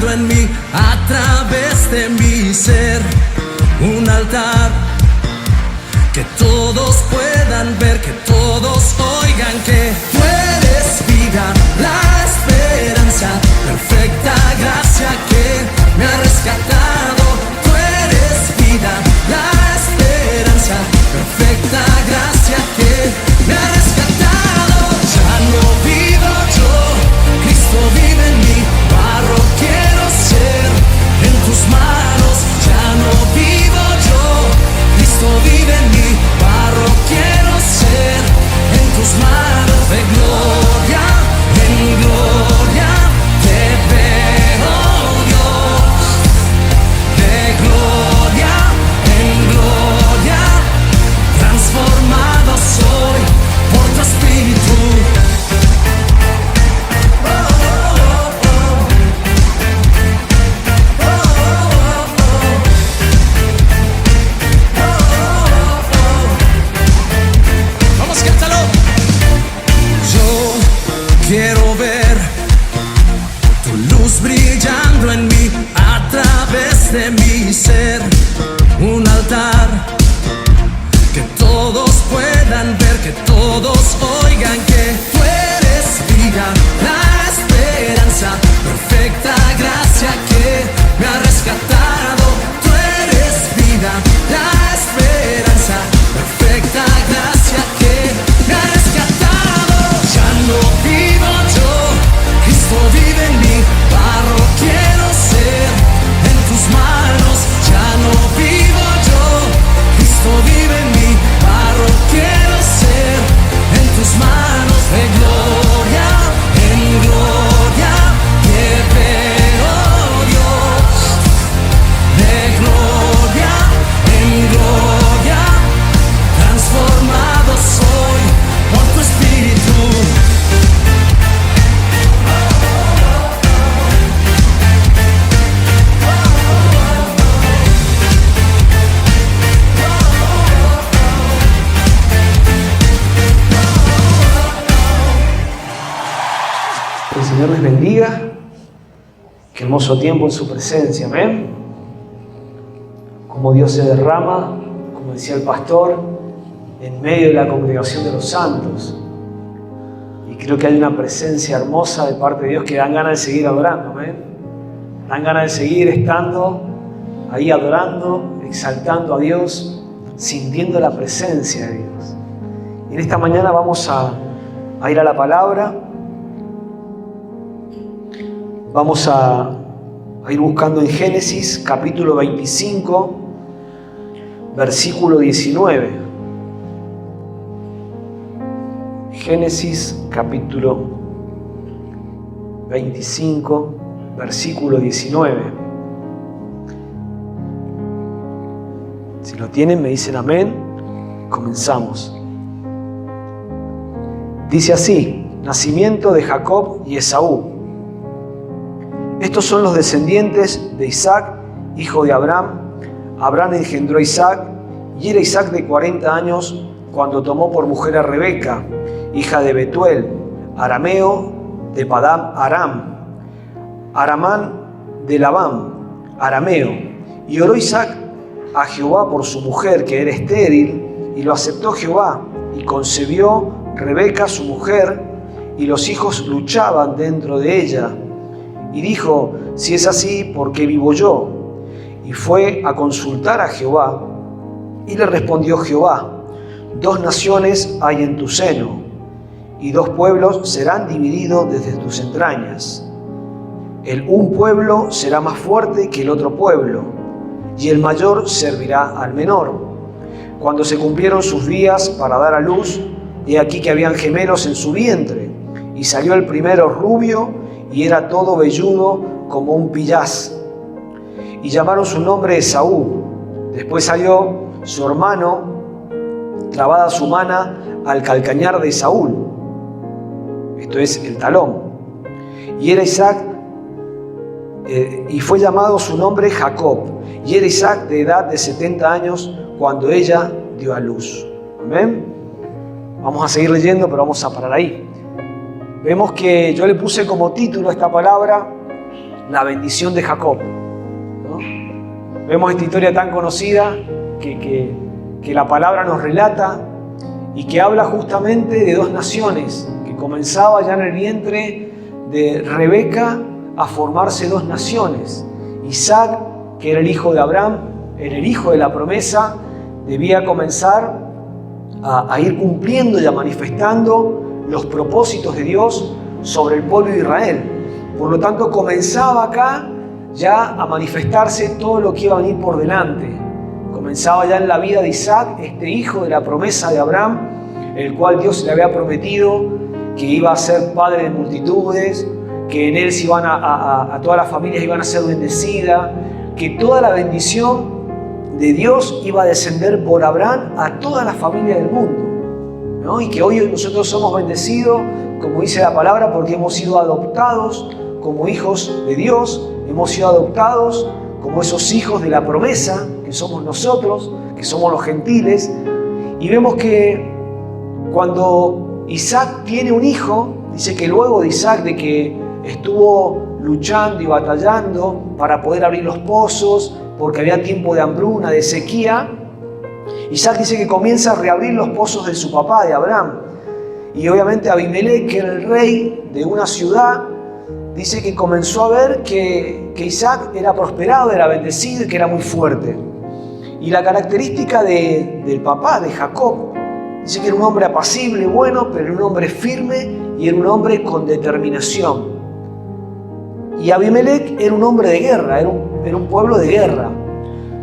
brillando en mí a través de mi ser. Un altar que todos puedan ver, que todos oigan que tú eres vida, la esperanza, perfecta gracia que me ha rescatado. Tú eres vida, la esperanza, perfecta gracia que me ha rescatado. Ya no vivo yo, Cristo vive en mí, barro quiero ser en tus manos. Ya no vivo yo, Cristo vive en mí, barro quiero ser en tus manos. De gloria en gloria te veo, Dios. De gloria en gloria transformado soy por tu espíritu. Quiero ver tu luz brillando en mí a través de mi ser. Un altar que todos puedan ver, que todos oigan que tú eres vida, la esperanza, perfecta gracia que me ha rescatado. Tú eres vida, la esperanza, perfecta gracia que me ha rescatado. Ya no vivo yo, Cristo vive en mí, barro quiero ser en tus manos. Ya no vivo yo, Cristo vive en mí, barro quiero ser en tus manos. De gloria en gloria te veo, Dios. De gloria en gloria transformado soy por tu espíritu. Que el Señor les bendiga. Qué hermoso tiempo en su presencia, amén. Como Dios se derrama, como decía el pastor, en medio de la congregación de los santos. Y creo que hay una presencia hermosa de parte de Dios que dan ganas de seguir adorando, amén. Dan ganas de seguir estando ahí adorando, exaltando a Dios, sintiendo la presencia de Dios. Y en esta mañana vamos a ir a la palabra. Vamos a ir buscando en Génesis capítulo 25, versículo 19. Génesis capítulo 25, versículo 19. Si lo tienen, me dicen amén. Comenzamos. Dice así: nacimiento de Jacob y Esaú. Estos son los descendientes de Isaac, hijo de Abraham. Abraham engendró a Isaac, y era Isaac de 40 años cuando tomó por mujer a Rebeca, hija de Betuel, arameo de Padam Aram, Aramán de Labán, arameo. Y oró Isaac a Jehová por su mujer, que era estéril, y lo aceptó Jehová, y concebió Rebeca su mujer, y los hijos luchaban dentro de ella. Y dijo: si es así, ¿por qué vivo yo? Y fue a consultar a Jehová, y le respondió Jehová: 2 naciones hay en tu seno, y 2 pueblos serán divididos desde tus entrañas. Un pueblo será más fuerte que el otro pueblo, y el mayor servirá al menor. Cuando se cumplieron sus días para dar a luz, he aquí que habían gemelos en su vientre, y salió el primero rubio, y era todo velludo como un pillaz. Y llamaron su nombre Esaú. Después salió su hermano, trabada su mano al calcañar de Saúl, esto es el talón. Y era Isaac, y fue llamado su nombre Jacob. Y era Isaac de edad de 70 años cuando ella dio a luz. ¿Amén? Vamos a seguir leyendo, pero vamos a parar ahí. Vemos que yo le puse como título a esta palabra: la bendición de Jacob, ¿no? Vemos esta historia tan conocida que la palabra nos relata y que habla justamente de dos naciones, que comenzaba ya en el vientre de Rebeca a formarse dos naciones. Isaac, que era el hijo de Abraham, era el hijo de la promesa, debía comenzar a ir cumpliendo y a manifestando los propósitos de Dios sobre el pueblo de Israel. Por lo tanto, comenzaba acá ya a manifestarse todo lo que iba a venir por delante. Comenzaba ya en la vida de Isaac, este hijo de la promesa de Abraham, el cual Dios le había prometido que iba a ser padre de multitudes, que en él se iban a todas las familias iban a ser bendecidas, que toda la bendición de Dios iba a descender por Abraham a toda la familia del mundo, ¿no? Y que hoy nosotros somos bendecidos, como dice la palabra, porque hemos sido adoptados como hijos de Dios, hemos sido adoptados como esos hijos de la promesa, que somos nosotros, que somos los gentiles. Y vemos que cuando Isaac tiene un hijo, dice que luego de Isaac, de que estuvo luchando y batallando para poder abrir los pozos, porque había tiempo de hambruna, de sequía, Isaac dice que comienza a reabrir los pozos de su papá, de Abraham. Y obviamente Abimelech, que era el rey de una ciudad, dice que comenzó a ver que Isaac era prosperado, era bendecido y que era muy fuerte. Y la característica del papá, de Jacob, dice que era un hombre apacible, bueno, pero era un hombre firme y era un hombre con determinación. Y Abimelech era un hombre de guerra, era un pueblo de guerra.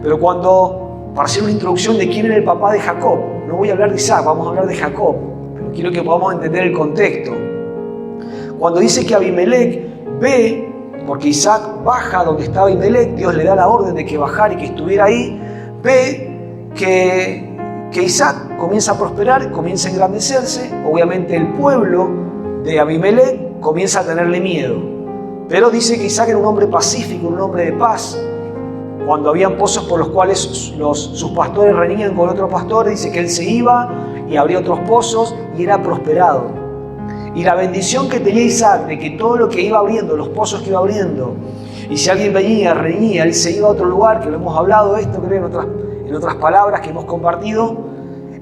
Pero para hacer una introducción de quién era el papá de Jacob, no voy a hablar de Isaac, vamos a hablar de Jacob, pero quiero que podamos entender el contexto. Cuando dice que Abimelech ve, porque Isaac baja donde estaba Abimelech, Dios le da la orden de que bajara y que estuviera ahí, ve que Isaac comienza a prosperar, comienza a engrandecerse. Obviamente el pueblo de Abimelech comienza a tenerle miedo. Pero dice que Isaac era un hombre pacífico, un hombre de paz. Cuando habían pozos por los cuales sus pastores reñían con otros pastores, dice que él se iba y abría otros pozos y era prosperado. Y la bendición que tenía Isaac de que todo lo que iba abriendo, los pozos que iba abriendo, y si alguien venía, reñía, él se iba a otro lugar, que lo hemos hablado de esto, creo, en otras palabras que hemos compartido,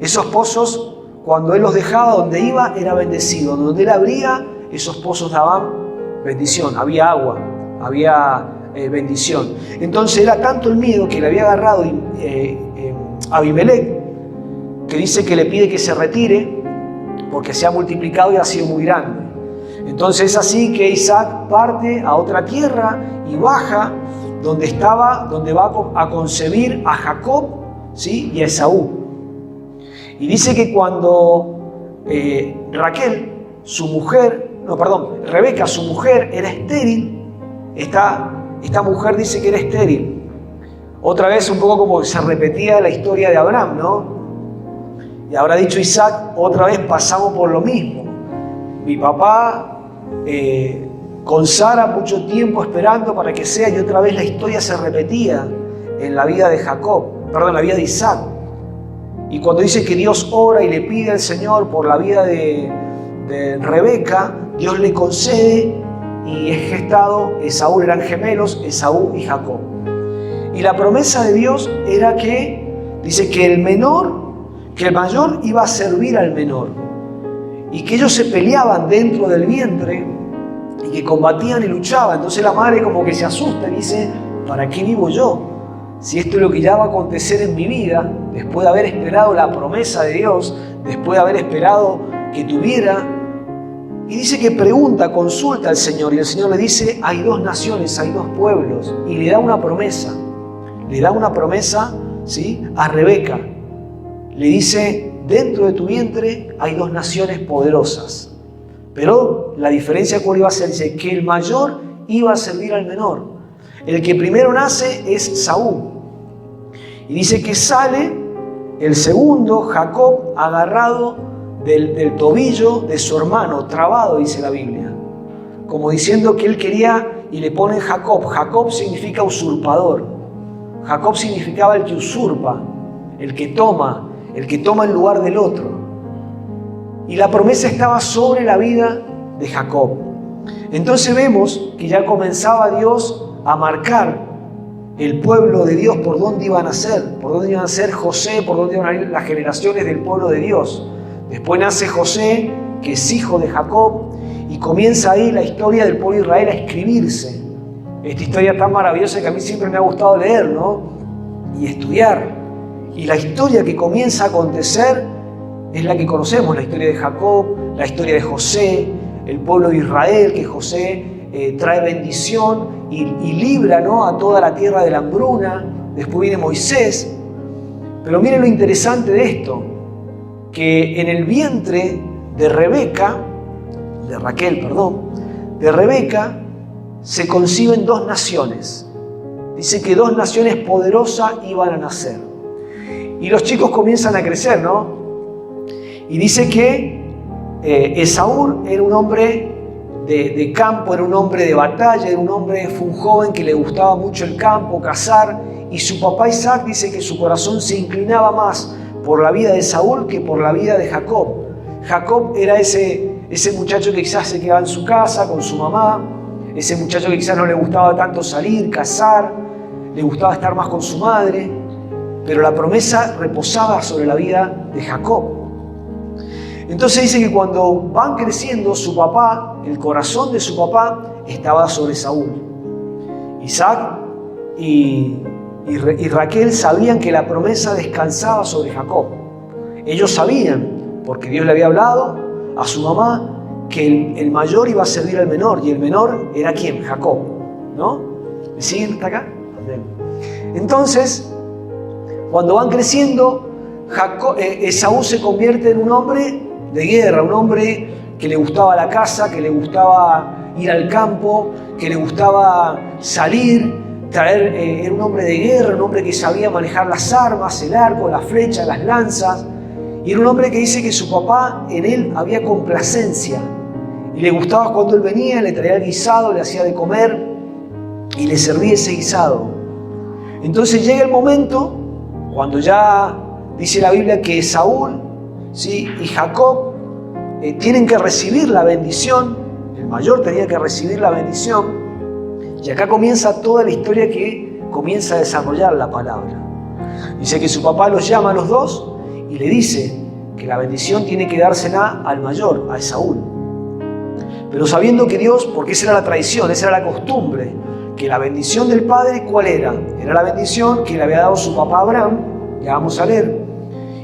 esos pozos, cuando él los dejaba, donde iba, era bendecido. Donde él abría, esos pozos daban bendición, había agua, había bendición. Entonces era tanto el miedo que le había agarrado Abimelech, que dice que le pide que se retire porque se ha multiplicado y ha sido muy grande. Entonces es así que Isaac parte a otra tierra y baja donde va a concebir a Jacob, ¿sí? Y a Esaú. Y dice que cuando Rebeca, su mujer, era estéril. Esta mujer dice que era estéril. Otra vez un poco como que se repetía la historia de Abraham, ¿no? Y habrá dicho Isaac, otra vez pasamos por lo mismo. Mi papá con Sara mucho tiempo esperando para que sea, y otra vez la historia se repetía en la vida de la vida de Isaac. Y cuando dice que Dios ora y le pide al Señor por la vida de Rebeca, Dios le concede y es gestado. Esaú, eran gemelos, Esaú y Jacob. Y la promesa de Dios era que, dice que el mayor iba a servir al menor, y que ellos se peleaban dentro del vientre y que combatían y luchaban. Entonces la madre como que se asusta y dice, ¿para qué vivo yo? Si esto es lo que ya va a acontecer en mi vida, después de haber esperado la promesa de Dios, después de haber esperado que tuviera. Y dice que consulta al Señor, y el Señor le dice, hay dos naciones, hay dos pueblos, y le da una promesa. Le da una promesa, ¿sí?, a Rebeca. Le dice, dentro de tu vientre hay dos naciones poderosas. Pero la diferencia cuál iba a ser, dice que el mayor iba a servir al menor. El que primero nace es Saúl. Y dice que sale el segundo, Jacob, agarrado del tobillo de su hermano, trabado, dice la Biblia. Como diciendo que él quería, y le ponen Jacob. Jacob significa usurpador. Jacob significaba el que usurpa, el que toma el lugar del otro. Y la promesa estaba sobre la vida de Jacob. Entonces vemos que ya comenzaba Dios a marcar el pueblo de Dios por dónde iban a ser, por dónde iban a ser José, por dónde iban a ir las generaciones del pueblo de Dios. Después nace José, que es hijo de Jacob, y comienza ahí la historia del pueblo de Israel a escribirse. Esta historia tan maravillosa que a mí siempre me ha gustado leer, ¿no? Y estudiar. Y la historia que comienza a acontecer es la que conocemos, la historia de Jacob, la historia de José, el pueblo de Israel, que José trae bendición y libra, ¿no?, a toda la tierra de la hambruna. Después viene Moisés. Pero miren lo interesante de esto, que en el vientre de Rebeca, se conciben dos naciones. Dice que dos naciones poderosas iban a nacer. Y los chicos comienzan a crecer, ¿no? Y dice que Esaú era un hombre de campo, era un hombre de batalla, fue un joven que le gustaba mucho el campo, cazar, y su papá Isaac dice que su corazón se inclinaba más por la vida de Saúl que por la vida de Jacob. Jacob era ese muchacho que quizás se quedaba en su casa con su mamá, ese muchacho que quizás no le gustaba tanto salir, cazar, le gustaba estar más con su madre, pero la promesa reposaba sobre la vida de Jacob. Entonces dice que cuando van creciendo, su papá, el corazón de su papá estaba sobre Saúl. Isaac y Raquel sabían que la promesa descansaba sobre Jacob. Ellos sabían, porque Dios le había hablado a su mamá, que el mayor iba a servir al menor, y el menor era ¿quién? Jacob, ¿no? ¿Me siguen hasta acá? Entonces, cuando van creciendo, Esaú se convierte en un hombre de guerra, un hombre que le gustaba la caza, que le gustaba ir al campo, que le gustaba salir, era un hombre de guerra, un hombre que sabía manejar las armas, el arco, las flechas, las lanzas, y era un hombre que dice que su papá, en él había complacencia, y le gustaba cuando él venía, le traía el guisado, le hacía de comer, y le servía ese guisado. Entonces llega el momento, cuando ya dice la Biblia que Saúl, ¿sí?, y Jacob tienen que recibir la bendición, el mayor tenía que recibir la bendición, y acá comienza toda la historia que comienza a desarrollar la palabra. Dice que su papá los llama a los dos y le dice que la bendición tiene que dársela al mayor, a Esaú. Pero sabiendo que Dios, porque esa era la tradición, esa era la costumbre, que la bendición del padre, ¿cuál era? Era la bendición que le había dado su papá Abraham, ya vamos a leer,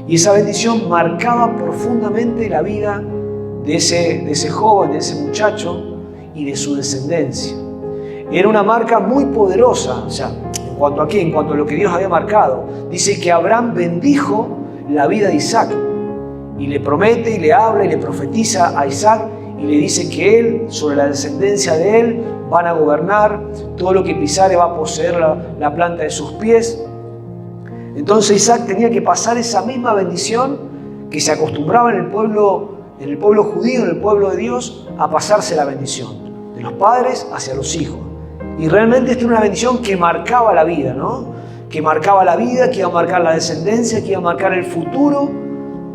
y esa bendición marcaba profundamente la vida de ese joven, de ese muchacho y de su descendencia. Era una marca muy poderosa, o sea, ¿en cuanto a qué? En cuanto a lo que Dios había marcado. Dice que Abraham bendijo la vida de Isaac y le promete y le habla y le profetiza a Isaac y le dice que él, sobre la descendencia de él, van a gobernar, todo lo que pisare va a poseer la planta de sus pies. Entonces Isaac tenía que pasar esa misma bendición que se acostumbraba en el pueblo judío, en el pueblo de Dios, a pasarse la bendición de los padres hacia los hijos. Y realmente esta era una bendición que marcaba la vida, ¿no? Que marcaba la vida, que iba a marcar la descendencia, que iba a marcar el futuro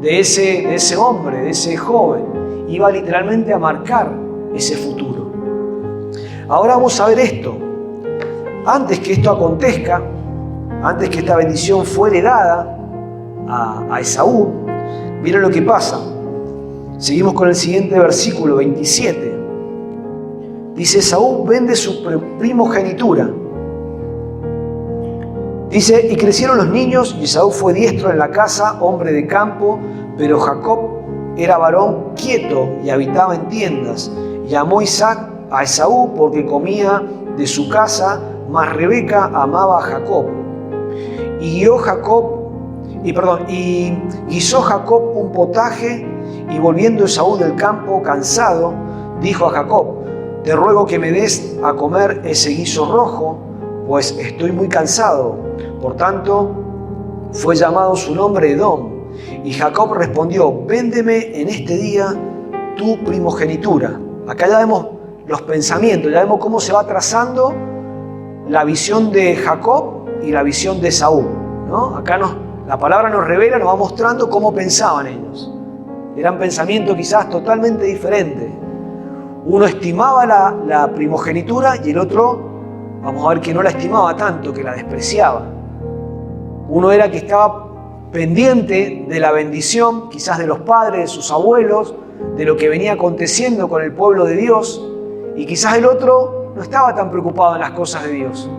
de ese hombre, de ese joven. Iba literalmente a marcar ese futuro. Ahora vamos a ver esto. Antes que esto acontezca, antes que esta bendición fuera dada a Esaú, miren lo que pasa. Seguimos con el siguiente versículo, 27. Dice, Esaú vende su primogenitura. Dice, y crecieron los niños, y Esaú fue diestro en la casa, hombre de campo, pero Jacob era varón quieto y habitaba en tiendas. Llamó Isaac a Esaú porque comía de su casa, mas Rebeca amaba a Jacob. Y guisó Jacob un potaje, y volviendo Esaú del campo cansado, dijo a Jacob, te ruego que me des a comer ese guiso rojo, pues estoy muy cansado. Por tanto, fue llamado su nombre Edom. Y Jacob respondió, véndeme en este día tu primogenitura. Acá ya vemos los pensamientos, ya vemos cómo se va trazando la visión de Jacob y la visión de Esaú, ¿no? Acá la palabra nos revela, nos va mostrando cómo pensaban ellos. Eran pensamientos quizás totalmente diferentes. Uno estimaba la primogenitura y el otro, vamos a ver, que no la estimaba tanto, que la despreciaba. Uno era que estaba pendiente de la bendición, quizás de los padres, de sus abuelos, de lo que venía aconteciendo con el pueblo de Dios, y quizás el otro no estaba tan preocupado en las cosas de Dios.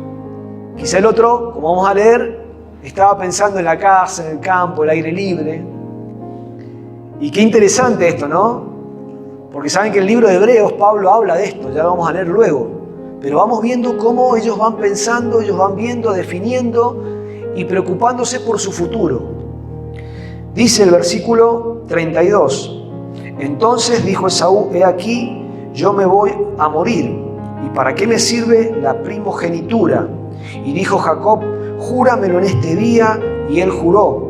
Quizás el otro, como vamos a leer, estaba pensando en la casa, en el campo, el aire libre. Y qué interesante esto, ¿no? Porque saben que el libro de Hebreos, Pablo habla de esto, ya lo vamos a leer luego. Pero vamos viendo cómo ellos van pensando, ellos van viendo, definiendo y preocupándose por su futuro. Dice el versículo 32. Entonces dijo Esaú, he aquí, yo me voy a morir. ¿Y para qué me sirve la primogenitura? Y dijo Jacob, júramelo en este día. Y él juró.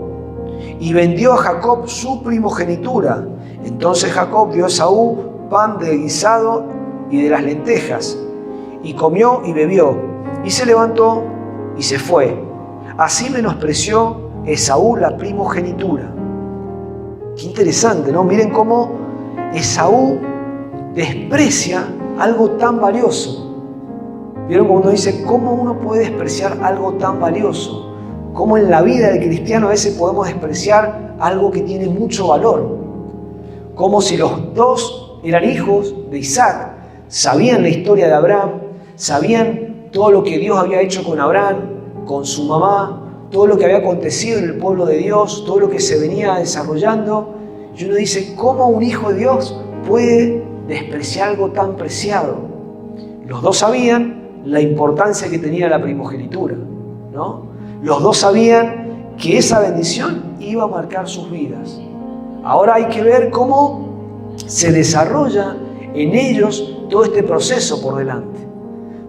Y vendió a Jacob su primogenitura. Entonces Jacob dio a Esaú pan de guisado y de las lentejas. Y comió y bebió. Y se levantó y se fue. Así menospreció Esaú la primogenitura. Qué interesante, ¿no? Miren cómo Esaú desprecia algo tan valioso. ¿Vieron cómo uno dice, cómo uno puede despreciar algo tan valioso? Cómo en la vida del cristiano a veces podemos despreciar algo que tiene mucho valor. Como si los dos eran hijos de Isaac, sabían la historia de Abraham, sabían todo lo que Dios había hecho con Abraham, con su mamá, todo lo que había acontecido en el pueblo de Dios, todo lo que se venía desarrollando. Y uno dice, ¿cómo un hijo de Dios puede despreciar algo tan preciado? Los dos sabían la importancia que tenía la primogenitura, ¿no? Los dos sabían que esa bendición iba a marcar sus vidas. Ahora hay que ver cómo se desarrolla en ellos todo este proceso por delante.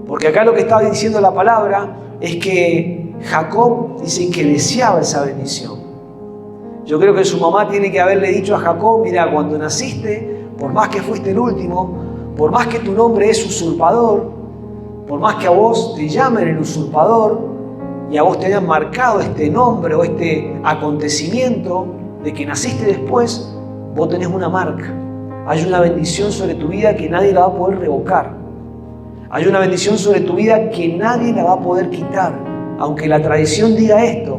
Porque acá lo que está diciendo la palabra es que Jacob dice que deseaba esa bendición. Yo creo que su mamá tiene que haberle dicho a Jacob, mira, cuando naciste, por más que fuiste el último, por más que tu nombre es usurpador, por más que a vos te llamen el usurpador y a vos te hayan marcado este nombre o este acontecimiento de que naciste después, vos tenés una marca. Hay una bendición sobre tu vida que nadie la va a poder revocar. Hay una bendición sobre tu vida que nadie la va a poder quitar. Aunque la tradición diga esto,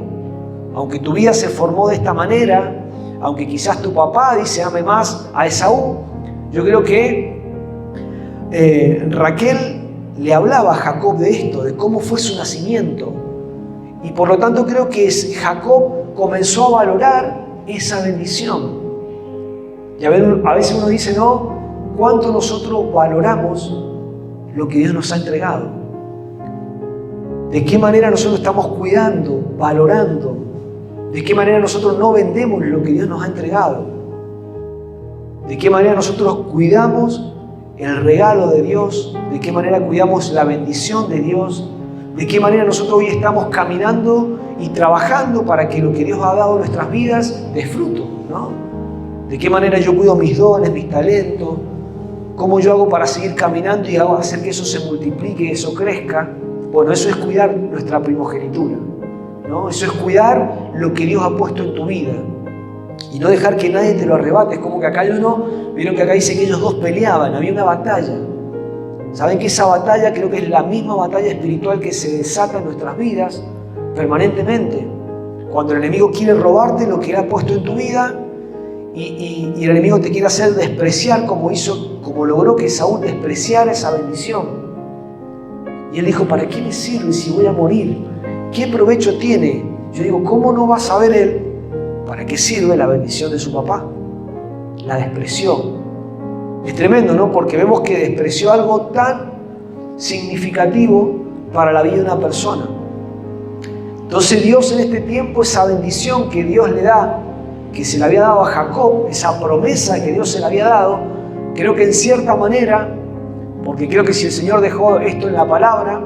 aunque tu vida se formó de esta manera, aunque quizás tu papá dice ame más a Esaú, yo creo que Raquel le hablaba a Jacob de esto, de cómo fue su nacimiento. Y por lo tanto creo que Jacob comenzó a valorar esa bendición. Y a veces uno dice, no, ¿cuánto nosotros valoramos lo que Dios nos ha entregado? ¿De qué manera nosotros estamos cuidando, valorando? ¿De qué manera nosotros no vendemos lo que Dios nos ha entregado? ¿De qué manera nosotros cuidamos el regalo de Dios? ¿De qué manera cuidamos la bendición de Dios? ¿De qué manera nosotros hoy estamos caminando y trabajando para que lo que Dios ha dado en nuestras vidas dé fruto, ¿no? ¿De qué manera yo cuido mis dones, mis talentos? ¿Cómo yo hago para seguir caminando y hacer que eso se multiplique, que eso crezca? Bueno, eso es cuidar nuestra primogenitura, ¿no? Eso es cuidar lo que Dios ha puesto en tu vida y no dejar que nadie te lo arrebate. Es como que acá hay uno, vieron que acá dice que ellos dos peleaban, había una batalla. ¿Saben que esa batalla creo que es la misma batalla espiritual que se desata en nuestras vidas permanentemente? Cuando el enemigo quiere robarte lo que Él ha puesto en tu vida y el enemigo te quiere hacer despreciar como logró que Saúl despreciara esa bendición. Y él dijo, ¿para qué me sirve si voy a morir? ¿Qué provecho tiene? Yo digo, ¿cómo no va a saber él para qué sirve la bendición de su papá? La despreció. Es tremendo, ¿no? Porque vemos que despreció algo tan significativo para la vida de una persona. Entonces Dios en este tiempo, esa bendición que Dios le da, que se le había dado a Jacob, esa promesa que Dios se le había dado, creo que en cierta manera, porque creo que si el Señor dejó esto en la palabra,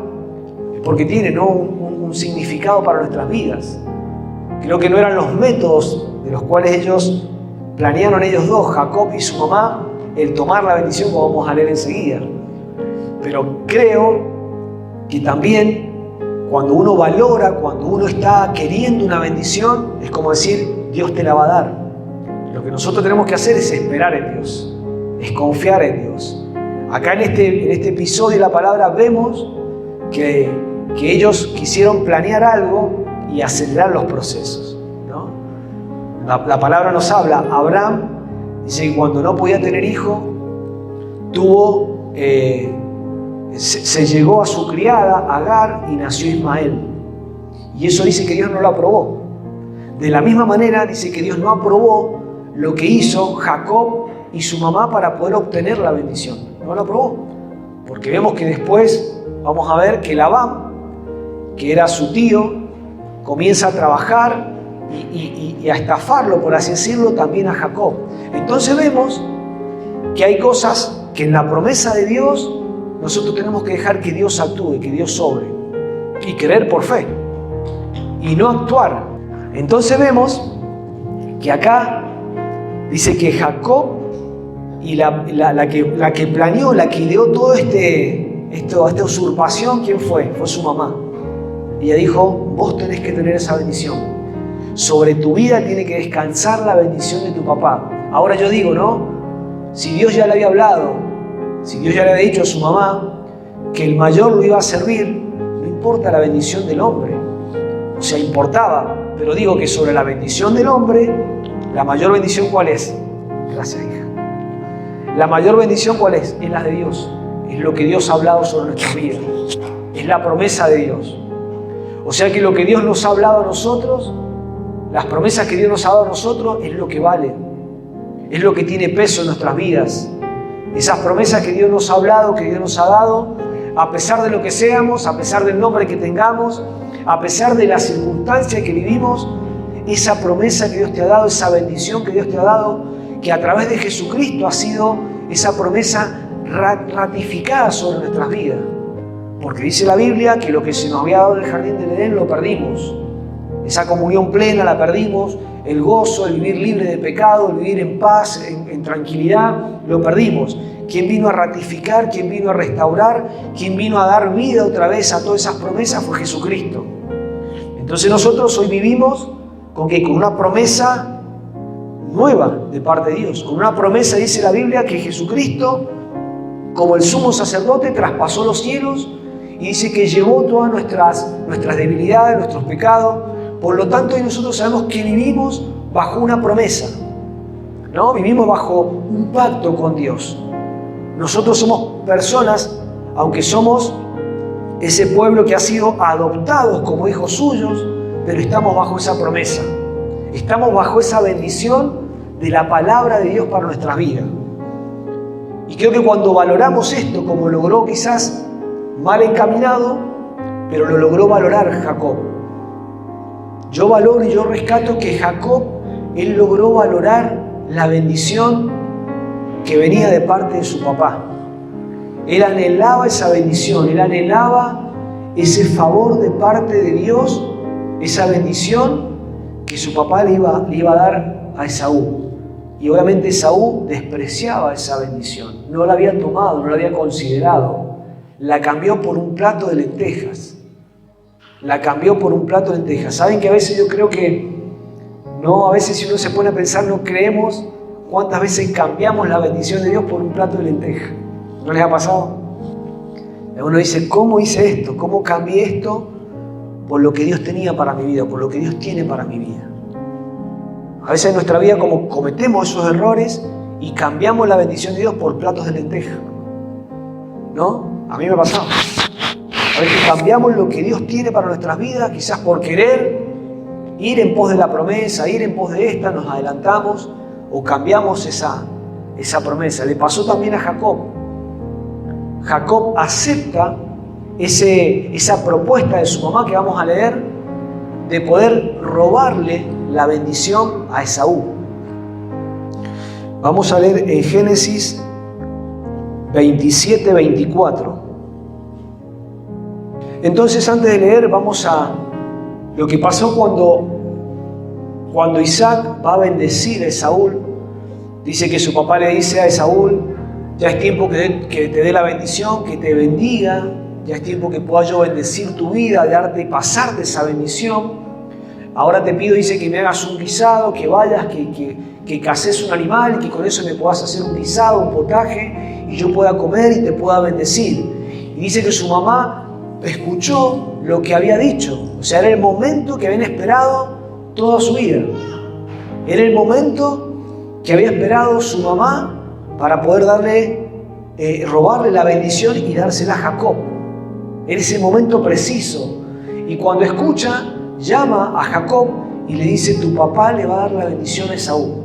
es porque tiene, ¿no?, un significado para nuestras vidas. Creo que no eran los métodos de los cuales ellos planearon ellos dos, Jacob y su mamá, el tomar la bendición, como vamos a leer enseguida. Pero creo que también cuando uno valora, cuando uno está queriendo una bendición, es como decir, Dios te la va a dar. Lo que nosotros tenemos que hacer es esperar en Dios, es confiar en Dios. Acá en este episodio de la palabra vemos que ellos quisieron planear algo y acelerar los procesos, ¿no? La palabra nos habla, Abraham dice que cuando no podía tener hijo, se llegó a su criada Agar y nació Ismael. Y eso dice que Dios no lo aprobó. De la misma manera dice que Dios no aprobó lo que hizo Jacob y su mamá para poder obtener la bendición. No lo aprobó. Porque vemos que después vamos a ver que Labán, que era su tío, comienza a trabajar y a estafarlo, por así decirlo, también a Jacob. Entonces vemos que hay cosas que en la promesa de Dios nosotros tenemos que dejar que Dios actúe, que Dios sobre, y creer por fe y no actuar. Entonces vemos que acá dice que Jacob y la que planeó, la que ideó todo esta usurpación, ¿quién fue? Fue su mamá. Ella dijo, vos tenés que tener esa bendición. Sobre tu vida tiene que descansar la bendición de tu papá. Ahora yo digo, ¿no? Si Dios ya le había hablado, si Dios ya le había dicho a su mamá que el mayor lo iba a servir, no importa la bendición del hombre. O sea, importaba. Pero digo que sobre la bendición del hombre, la mayor bendición, ¿cuál es? Gracias, hija. La mayor bendición, ¿cuál es? Es la de Dios. Es lo que Dios ha hablado sobre nuestras vidas. Es la promesa de Dios. O sea que lo que Dios nos ha hablado a nosotros, las promesas que Dios nos ha dado a nosotros, es lo que vale. Es lo que tiene peso en nuestras vidas. Esas promesas que Dios nos ha hablado, que Dios nos ha dado, a pesar de lo que seamos, a pesar del nombre que tengamos, a pesar de las circunstancias que vivimos, esa promesa que Dios te ha dado, esa bendición que Dios te ha dado, que a través de Jesucristo ha sido esa promesa ratificada sobre nuestras vidas. Porque dice la Biblia que lo que se nos había dado en el jardín del Edén lo perdimos. Esa comunión plena la perdimos, el gozo, el vivir libre de pecado, el vivir en paz, en tranquilidad, lo perdimos. ¿Quién vino a ratificar? ¿Quién vino a restaurar? ¿Quién vino a dar vida otra vez a todas esas promesas? Fue Jesucristo. Entonces nosotros hoy vivimos con una promesa nueva de parte de Dios. Con una promesa, dice la Biblia, que Jesucristo, como el sumo sacerdote, traspasó los cielos y dice que llevó todas nuestras debilidades, nuestros pecados. Por lo tanto, hoy nosotros sabemos que vivimos bajo una promesa, ¿no? Vivimos bajo un pacto con Dios. Nosotros somos personas, aunque somos ese pueblo que ha sido adoptados como hijos suyos, pero estamos bajo esa promesa. Estamos bajo esa bendición de la palabra de Dios para nuestras vidas. Y creo que cuando valoramos esto, como logró quizás mal encaminado, pero lo logró valorar Jacob. Yo valoro y yo rescato que Jacob, él logró valorar la bendición que venía de parte de su papá. Él anhelaba esa bendición, él anhelaba ese favor de parte de Dios, esa bendición que su papá le iba a dar a Esaú. Y obviamente Esaú despreciaba esa bendición, no la había tomado, no la había considerado. La cambió por un plato de lentejas. La cambió por un plato de lentejas. ¿Saben que a veces yo creo que no? A veces si uno se pone a pensar, no creemos cuántas veces cambiamos la bendición de Dios por un plato de lentejas. ¿No les ha pasado? Uno dice, ¿cómo hice esto? ¿Cómo cambié esto por lo que Dios tenía para mi vida, por lo que Dios tiene para mi vida? A veces en nuestra vida como cometemos esos errores y cambiamos la bendición de Dios por platos de lentejas. ¿No? A mí me ha pasado. A veces cambiamos lo que Dios tiene para nuestras vidas, quizás por querer ir en pos de la promesa, ir en pos de esta, nos adelantamos o cambiamos esa promesa. Le pasó también a Jacob. Jacob acepta esa propuesta de su mamá que vamos a leer, de poder robarle la bendición a Esaú. Vamos a leer en Génesis 27-24. Entonces, antes de leer, vamos a lo que pasó cuando Isaac va a bendecir a Esaú. Dice que su papá le dice a Esaú, ya es tiempo que te dé la bendición, que te bendiga, ya es tiempo que pueda yo bendecir tu vida, darte y pasarte esa bendición. Ahora te pido, dice, que me hagas un guisado, que vayas, que cases un animal y que con eso me puedas hacer un guisado, un potaje. Y y yo pueda comer y te pueda bendecir. Y dice que su mamá escuchó lo que había dicho. O sea, era el momento que habían esperado toda su vida. Era el momento que había esperado su mamá para poder robarle la bendición y dársela a Jacob. Era ese momento preciso. Y cuando escucha, llama a Jacob y le dice: tu papá le va a dar la bendición a Esaú.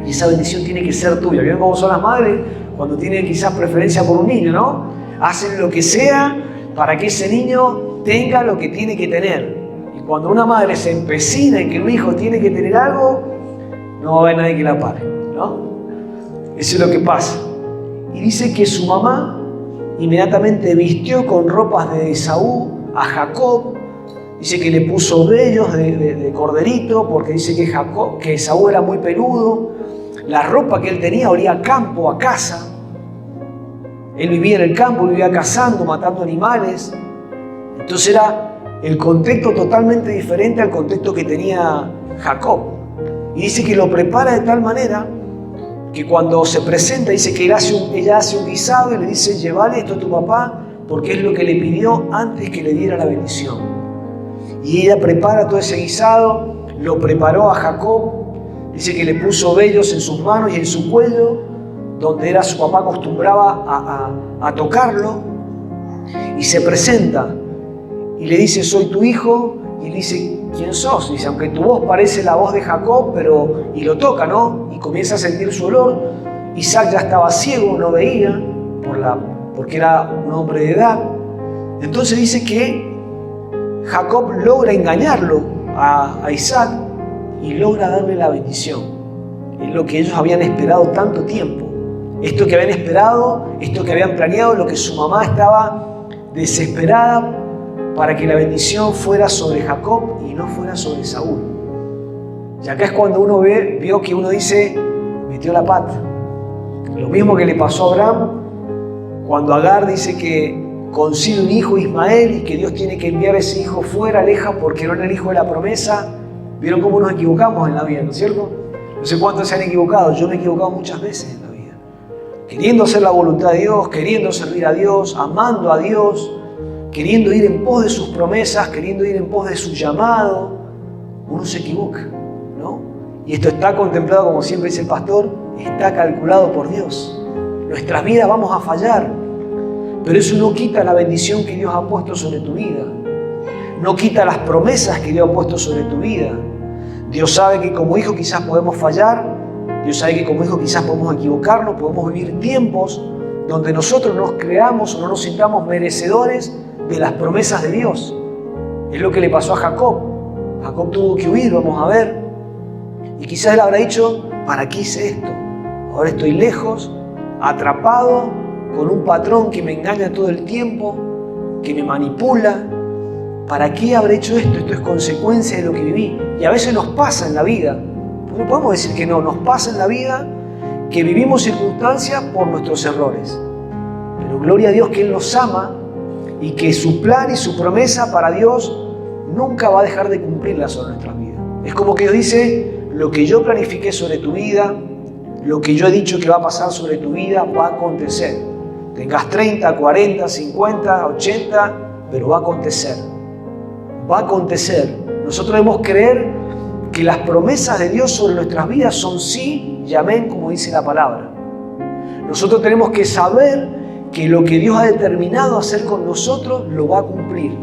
Y esa bendición tiene que ser tuya. ¿Vieron cómo son las madres cuando tienen quizás preferencia por un niño, no? Hacen lo que sea para que ese niño tenga lo que tiene que tener. Y cuando una madre se empecina en que un hijo tiene que tener algo, no va a haber nadie que la pare, ¿no? Eso es lo que pasa. Y dice que su mamá inmediatamente vistió con ropas de Esaú a Jacob. Dice que le puso vellos de corderito, porque dice que Esaú era muy peludo. La ropa que él tenía olía a campo, a casa. Él vivía en el campo, vivía cazando, matando animales. Entonces era el contexto totalmente diferente al contexto que tenía Jacob. Y dice que lo prepara de tal manera que cuando se presenta, dice que ella hace un guisado y le dice: llévale esto a tu papá, porque es lo que le pidió antes que le diera la bendición. Y ella prepara todo ese guisado, lo preparó a Jacob. Dice que le puso vellos en sus manos y en su cuello, donde su papá acostumbraba a tocarlo. Y se presenta y le dice: soy tu hijo. Y le dice: ¿quién sos? Dice: aunque tu voz parece la voz de Jacob, y lo toca, ¿no? Y comienza a sentir su olor. Isaac ya estaba ciego, no veía, porque era un hombre de edad. Entonces dice que Jacob logra engañarlo a Isaac y logra darle la bendición. Es lo que ellos habían esperado tanto tiempo. Esto que habían esperado, esto que habían planeado, lo que su mamá estaba desesperada para que la bendición fuera sobre Jacob y no fuera sobre Saúl. Y acá es cuando uno vio que uno dice: metió la pata. Lo mismo que le pasó a Abraham, cuando Agar dice que concibe un hijo, Ismael, y que Dios tiene que enviar a ese hijo fuera, aleja, porque no era el hijo de la promesa. ¿Vieron cómo nos equivocamos en la vida, no es cierto? No sé cuántos se han equivocado, yo me he equivocado muchas veces en la vida. Queriendo hacer la voluntad de Dios, queriendo servir a Dios, amando a Dios, queriendo ir en pos de sus promesas, queriendo ir en pos de su llamado, uno se equivoca, ¿no? Y esto está contemplado, como siempre dice el pastor, está calculado por Dios. Nuestras vidas vamos a fallar, pero eso no quita la bendición que Dios ha puesto sobre tu vida. No quita las promesas que Dios ha puesto sobre tu vida. Dios sabe que como hijo quizás podemos fallar, Dios sabe que como hijo quizás podemos equivocarnos, podemos vivir tiempos donde nosotros nos creamos o no nos sintamos merecedores de las promesas de Dios. Es lo que le pasó a Jacob. Jacob tuvo que huir, vamos a ver. Y quizás él habrá dicho: ¿para qué hice esto? Ahora estoy lejos, atrapado, con un patrón que me engaña todo el tiempo, que me manipula. ¿Para qué habré hecho esto? Esto es consecuencia de lo que viví. Y a veces nos pasa en la vida. No podemos decir que no. Nos pasa en la vida que vivimos circunstancias por nuestros errores. Pero gloria a Dios que Él nos ama y que su plan y su promesa para Dios nunca va a dejar de cumplirla sobre nuestras vidas. Es como que Dios dice: lo que yo planifiqué sobre tu vida, lo que yo he dicho que va a pasar sobre tu vida, va a acontecer. Tengas 30, 40, 50, 80, pero va a acontecer. Va a acontecer. Nosotros debemos creer que las promesas de Dios sobre nuestras vidas son sí y amén, como dice la palabra. Nosotros tenemos que saber que lo que Dios ha determinado hacer con nosotros lo va a cumplir.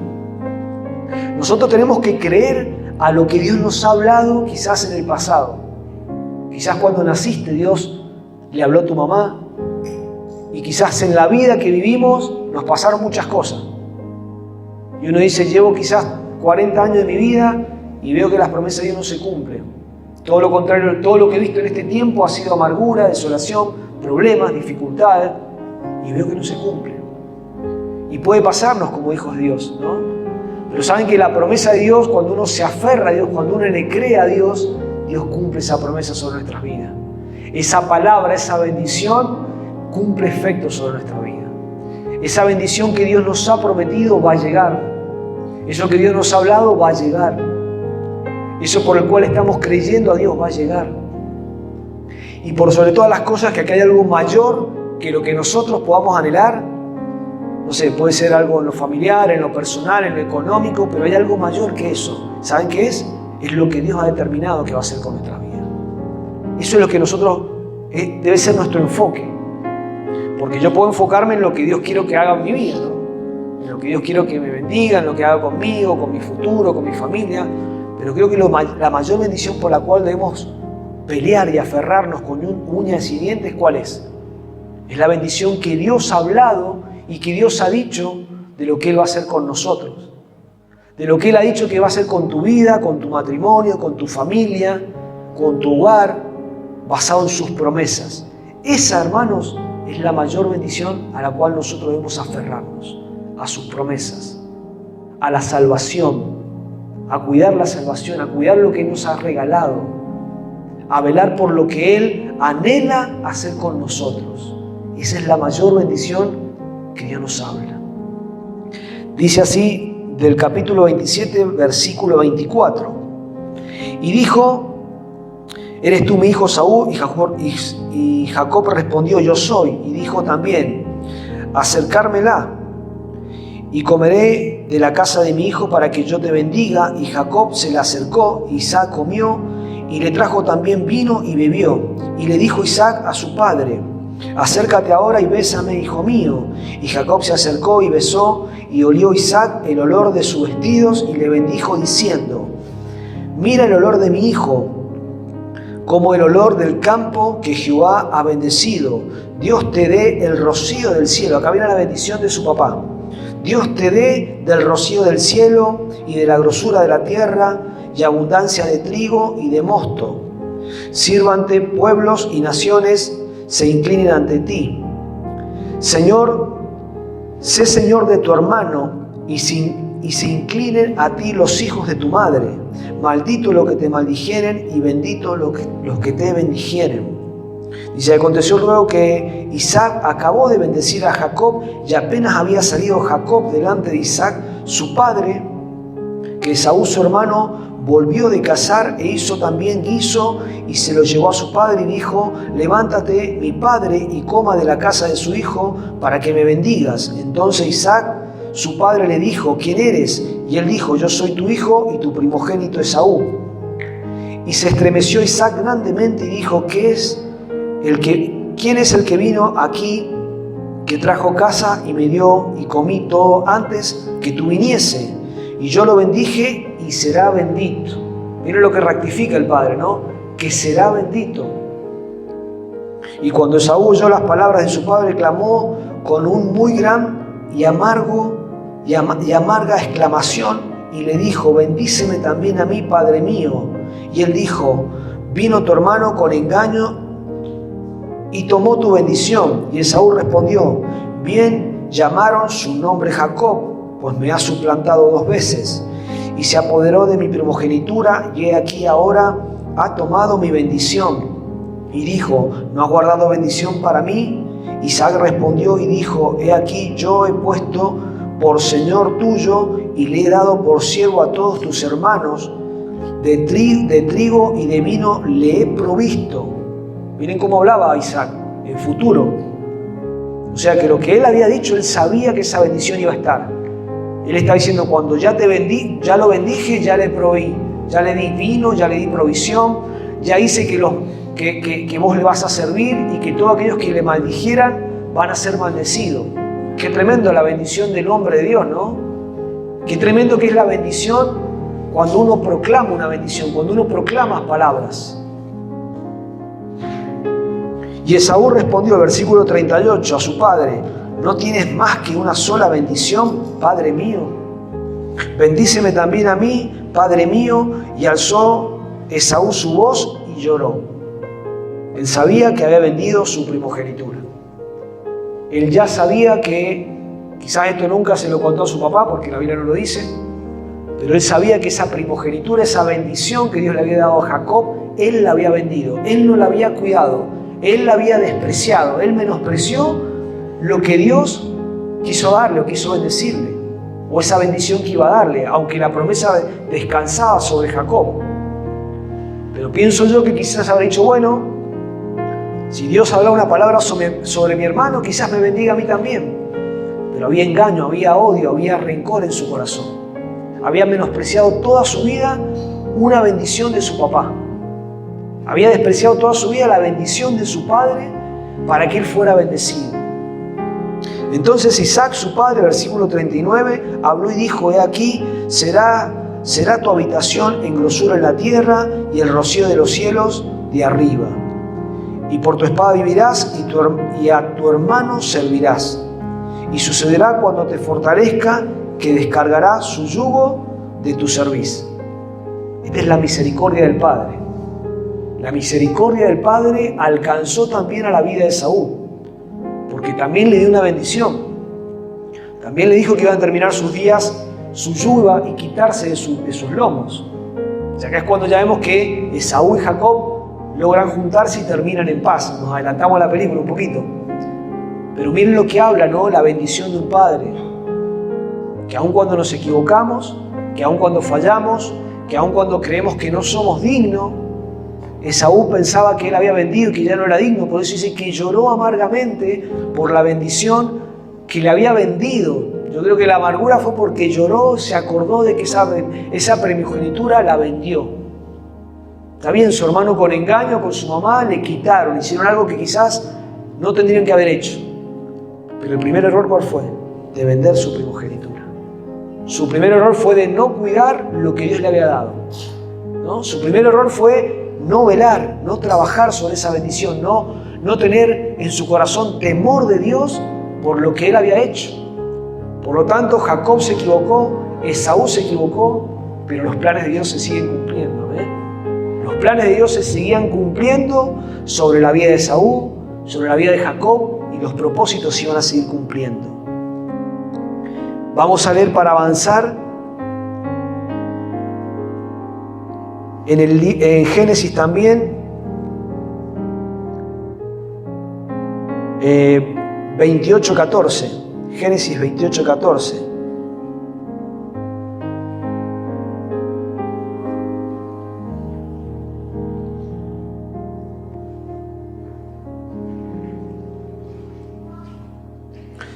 Nosotros tenemos que creer a lo que Dios nos ha hablado quizás en el pasado. Quizás cuando naciste Dios le habló a tu mamá, y quizás en la vida que vivimos nos pasaron muchas cosas. Y uno dice: llevo quizás 40 años de mi vida y veo que las promesas de Dios no se cumplen. Todo lo contrario, todo lo que he visto en este tiempo ha sido amargura, desolación, problemas, dificultades, y veo que no se cumplen. Y puede pasarnos como hijos de Dios, ¿no? Pero saben que la promesa de Dios, cuando uno se aferra a Dios, cuando uno le cree a Dios, Dios cumple esa promesa sobre nuestras vidas. Esa palabra, esa bendición, cumple efectos sobre nuestra vida. Esa bendición que Dios nos ha prometido va a llegar. Eso que Dios nos ha hablado va a llegar. Eso por el cual estamos creyendo a Dios va a llegar. Y por sobre todas las cosas, que acá hay algo mayor que lo que nosotros podamos anhelar, no sé, puede ser algo en lo familiar, en lo personal, en lo económico, pero hay algo mayor que eso. ¿Saben qué es? Es lo que Dios ha determinado que va a hacer con nuestras vidas. Eso es lo que nosotros, debe ser nuestro enfoque. Porque yo puedo enfocarme en lo que Dios quiere que haga en mi vida, ¿no? En lo que Dios quiere que me bendiga, en lo que haga conmigo, con mi futuro, con mi familia. Pero creo que la mayor bendición por la cual debemos pelear y aferrarnos con uñas y dientes, ¿cuál es? Es la bendición que Dios ha hablado y que Dios ha dicho de lo que Él va a hacer con nosotros. De lo que Él ha dicho que va a hacer con tu vida, con tu matrimonio, con tu familia, con tu hogar, basado en sus promesas. Esa, hermanos, es la mayor bendición a la cual nosotros debemos aferrarnos, a sus promesas, a la salvación, a cuidar la salvación, a cuidar lo que nos ha regalado, a velar por lo que Él anhela hacer con nosotros. Esa es la mayor bendición que Dios nos habla. Dice así del capítulo 27, versículo 24. Y dijo: ¿eres tú mi hijo Saúl? Y Jacob respondió: yo soy. Y dijo también: acercármela y comeré de la casa de mi hijo para que yo te bendiga. Y Jacob se le acercó, Isaac comió y le trajo también vino y bebió. Y le dijo Isaac a su padre: acércate ahora y bésame, hijo mío. Y Jacob se acercó y besó, y olió Isaac el olor de sus vestidos y le bendijo diciendo: mira el olor de mi hijo, como el olor del campo que Jehová ha bendecido. Dios te dé el rocío del cielo. Acá viene la bendición de su papá. Dios te dé del rocío del cielo y de la grosura de la tierra y abundancia de trigo y de mosto. Sírvante pueblos y naciones, se inclinen ante ti. Señor, sé Señor de tu hermano y se inclinen a ti los hijos de tu madre. Maldito lo que te maldijeren y bendito los que te bendijeren. Dice: aconteció luego que Isaac acabó de bendecir a Jacob y apenas había salido Jacob delante de Isaac, su padre, que Esaú su hermano volvió de cazar e hizo también guiso y se lo llevó a su padre y dijo: levántate, mi padre, y coma de la casa de su hijo para que me bendigas. Entonces Isaac, su padre, le dijo: ¿quién eres? Y él dijo: yo soy tu hijo y tu primogénito Esaú. Y se estremeció Isaac grandemente y dijo: ¿quién es el que vino aquí, que trajo casa y me dio y comí todo antes que tú viniese? Y yo lo bendije y será bendito. Miren lo que rectifica el padre, ¿no? Que será bendito. Y cuando Esaú oyó las palabras de su padre, clamó con un muy gran y amarga exclamación y le dijo: bendíceme también a mí, padre mío. Y él dijo: vino tu hermano con engaño y tomó tu bendición. Y Esaú respondió: bien llamaron su nombre Jacob, pues me ha suplantado 2 veces. Y se apoderó de mi primogenitura, y he aquí ahora ha tomado mi bendición. Y dijo: ¿no has guardado bendición para mí? Isaac respondió y dijo: he aquí yo he puesto por señor tuyo y le he dado por siervo a todos tus hermanos. De trigo y de vino le he provisto. Miren cómo hablaba Isaac en futuro. O sea que lo que él había dicho, él sabía que esa bendición iba a estar. Él está diciendo: cuando ya te ya lo bendije, ya le proveí, ya le di vino, ya le di provisión, ya hice que vos le vas a servir y que todos aquellos que le maldijeran van a ser maldecidos. Qué tremendo la bendición del hombre de Dios, ¿no? Qué tremendo que es la bendición cuando uno proclama una bendición, cuando uno proclama palabras. Y Esaú respondió, versículo 38, a su padre: ¿no tienes más que una sola bendición, padre mío? Bendíceme también a mí, padre mío. Y alzó Esaú su voz y lloró. Él sabía que había vendido su primogenitura. Él ya sabía que, quizás esto nunca se lo contó a su papá, porque la Biblia no lo dice, pero él sabía que esa primogenitura, esa bendición que Dios le había dado a Jacob, él la había vendido. Él no la había cuidado, él la había despreciado, él menospreció lo que Dios quiso darle o quiso bendecirle, o esa bendición que iba a darle, aunque la promesa descansaba sobre Jacob. Pero pienso yo que quizás habrá dicho: bueno, Si Dios habla una palabra sobre mi hermano, quizás me bendiga a mí también. Pero había engaño, había odio, había rencor en su corazón. Había menospreciado toda su vida una bendición de su papá. Había despreciado toda su vida la bendición de su padre para que él fuera bendecido. Entonces Isaac, su padre, versículo 39, habló y dijo: he aquí, será tu habitación en grosura en la tierra y el rocío de los cielos de arriba. Y por tu espada vivirás y a tu hermano servirás. Y sucederá cuando te fortalezca que descargará su yugo de tu cerviz. Esta es la misericordia del Padre. La misericordia del Padre alcanzó también a la vida de Saúl, porque también le dio una bendición. También le dijo que iban a terminar sus días su yuga y quitarse de sus lomos. O sea, que es cuando ya vemos que Esaú y Jacob logran juntarse y terminan en paz. Nos adelantamos a la película un poquito. Pero miren lo que habla, ¿no? La bendición de un padre. Que aun cuando nos equivocamos, que aun cuando fallamos, que aun cuando creemos que no somos dignos, Esaú pensaba que él había vendido y que ya no era digno. Por eso dice que lloró amargamente por la bendición que le había vendido. Yo creo que la amargura fue porque lloró, se acordó de que esa primogenitura la vendió. Está bien, su hermano con engaño, con su mamá, le quitaron, hicieron algo que quizás no tendrían que haber hecho. Pero el primer error, ¿cuál fue? De vender su primogenitura. Su primer error fue de no cuidar lo que Dios le había dado, ¿no? Su primer error fue no velar, no trabajar sobre esa bendición, no tener en su corazón temor de Dios por lo que él había hecho. Por lo tanto, Jacob se equivocó, Esaú se equivocó, pero los planes de Dios se siguen cumpliendo. Los planes de Dios se seguían cumpliendo sobre la vida de Esaú, sobre la vida de Jacob, y los propósitos se iban a seguir cumpliendo. Vamos a leer para avanzar en Génesis también, 28:14. Génesis 28:14.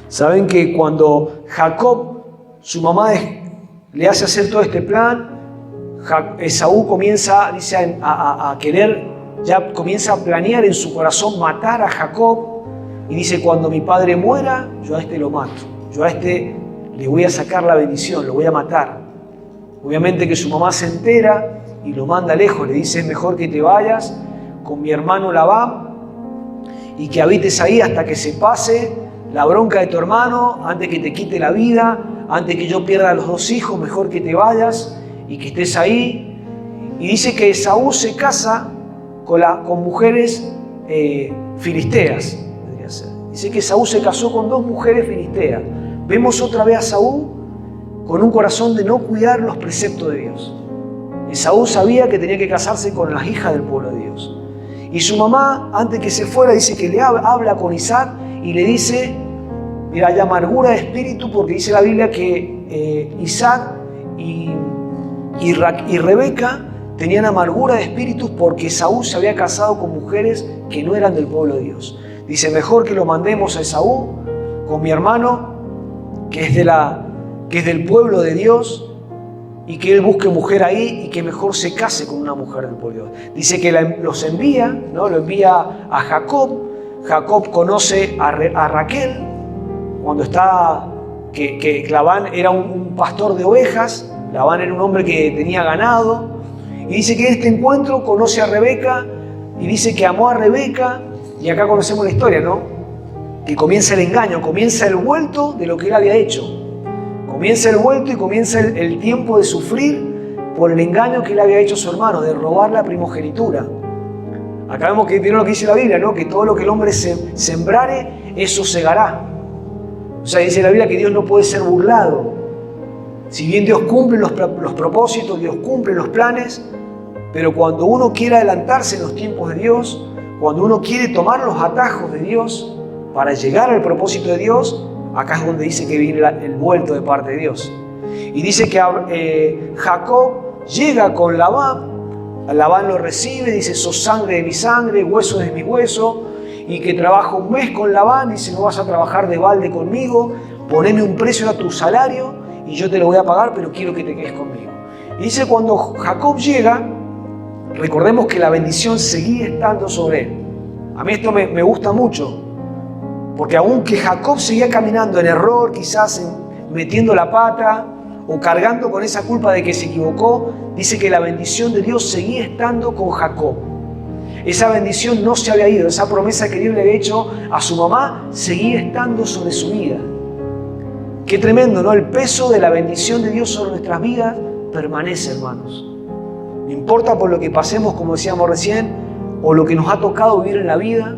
Saben que cuando Jacob, su mamá, le hace hacer todo este plan, Esaú comienza, dice, a querer, ya comienza a planear en su corazón matar a Jacob. Y dice: cuando mi padre muera, yo a este lo mato. Yo a este le voy a sacar la bendición, lo voy a matar. Obviamente que su mamá se entera y lo manda lejos. Le dice: es mejor que te vayas con mi hermano Labán y que habites ahí hasta que se pase la bronca de tu hermano, antes que te quite la vida, antes que yo pierda a los 2 hijos, mejor que te vayas y que estés ahí. Y dice que Esaú se casa con mujeres filisteas. Dice que Esaú se casó con 2 mujeres filisteas. Vemos otra vez a Esaú con un corazón de no cuidar los preceptos de Dios. Esaú sabía que tenía que casarse con las hijas del pueblo de Dios. Y su mamá, antes que se fuera, dice que le habla con Isaac y le dice: mira, hay amargura de espíritu, porque dice la Biblia que Isaac y Rebeca tenían amargura de espíritus porque Esaú se había casado con mujeres que no eran del pueblo de Dios. Dice: mejor que lo mandemos a Esaú con mi hermano, que es del pueblo de Dios, y que él busque mujer ahí y que mejor se case con una mujer del pueblo de Dios. Dice que los envía, ¿no? Lo envía a Jacob. Jacob conoce a Raquel cuando está, que Labán era un pastor de ovejas. Labán era un hombre que tenía ganado. Y dice que en este encuentro conoce a Rebeca y dice que amó a Rebeca. Y acá conocemos la historia, ¿no? Que comienza el engaño, comienza el vuelto de lo que él había hecho. Comienza el vuelto y comienza el tiempo de sufrir por el engaño que él había hecho a su hermano, de robar la primogenitura. Acá vemos que tiene lo que dice la Biblia, ¿no? Que todo lo que el hombre sembrare, eso segará. O sea, dice la Biblia que Dios no puede ser burlado. Si bien Dios cumple los propósitos, Dios cumple los planes, pero cuando uno quiere adelantarse en los tiempos de Dios, cuando uno quiere tomar los atajos de Dios para llegar al propósito de Dios, acá es donde dice que viene el vuelto de parte de Dios. Y dice que Jacob llega con Labán. Labán lo recibe, dice: sos sangre de mi sangre, hueso de mi hueso. y que trabajo un mes con Labán, dice, no vas a trabajar de balde conmigo, poneme un precio a tu salario y yo te lo voy a pagar, pero quiero que te quedes conmigo. Y dice, cuando Jacob llega, recordemos que la bendición seguía estando sobre él. A mí esto me gusta mucho, porque aunque Jacob seguía caminando en error, quizás metiendo la pata o cargando con esa culpa de que se equivocó, dice que la bendición de Dios seguía estando con Jacob. Esa bendición no se había ido, esa promesa que Dios le había hecho a su mamá seguía estando sobre su vida. Qué tremendo, ¿no? El peso de la bendición de Dios sobre nuestras vidas permanece, hermanos. No importa por lo que pasemos, como decíamos recién, o lo que nos ha tocado vivir en la vida.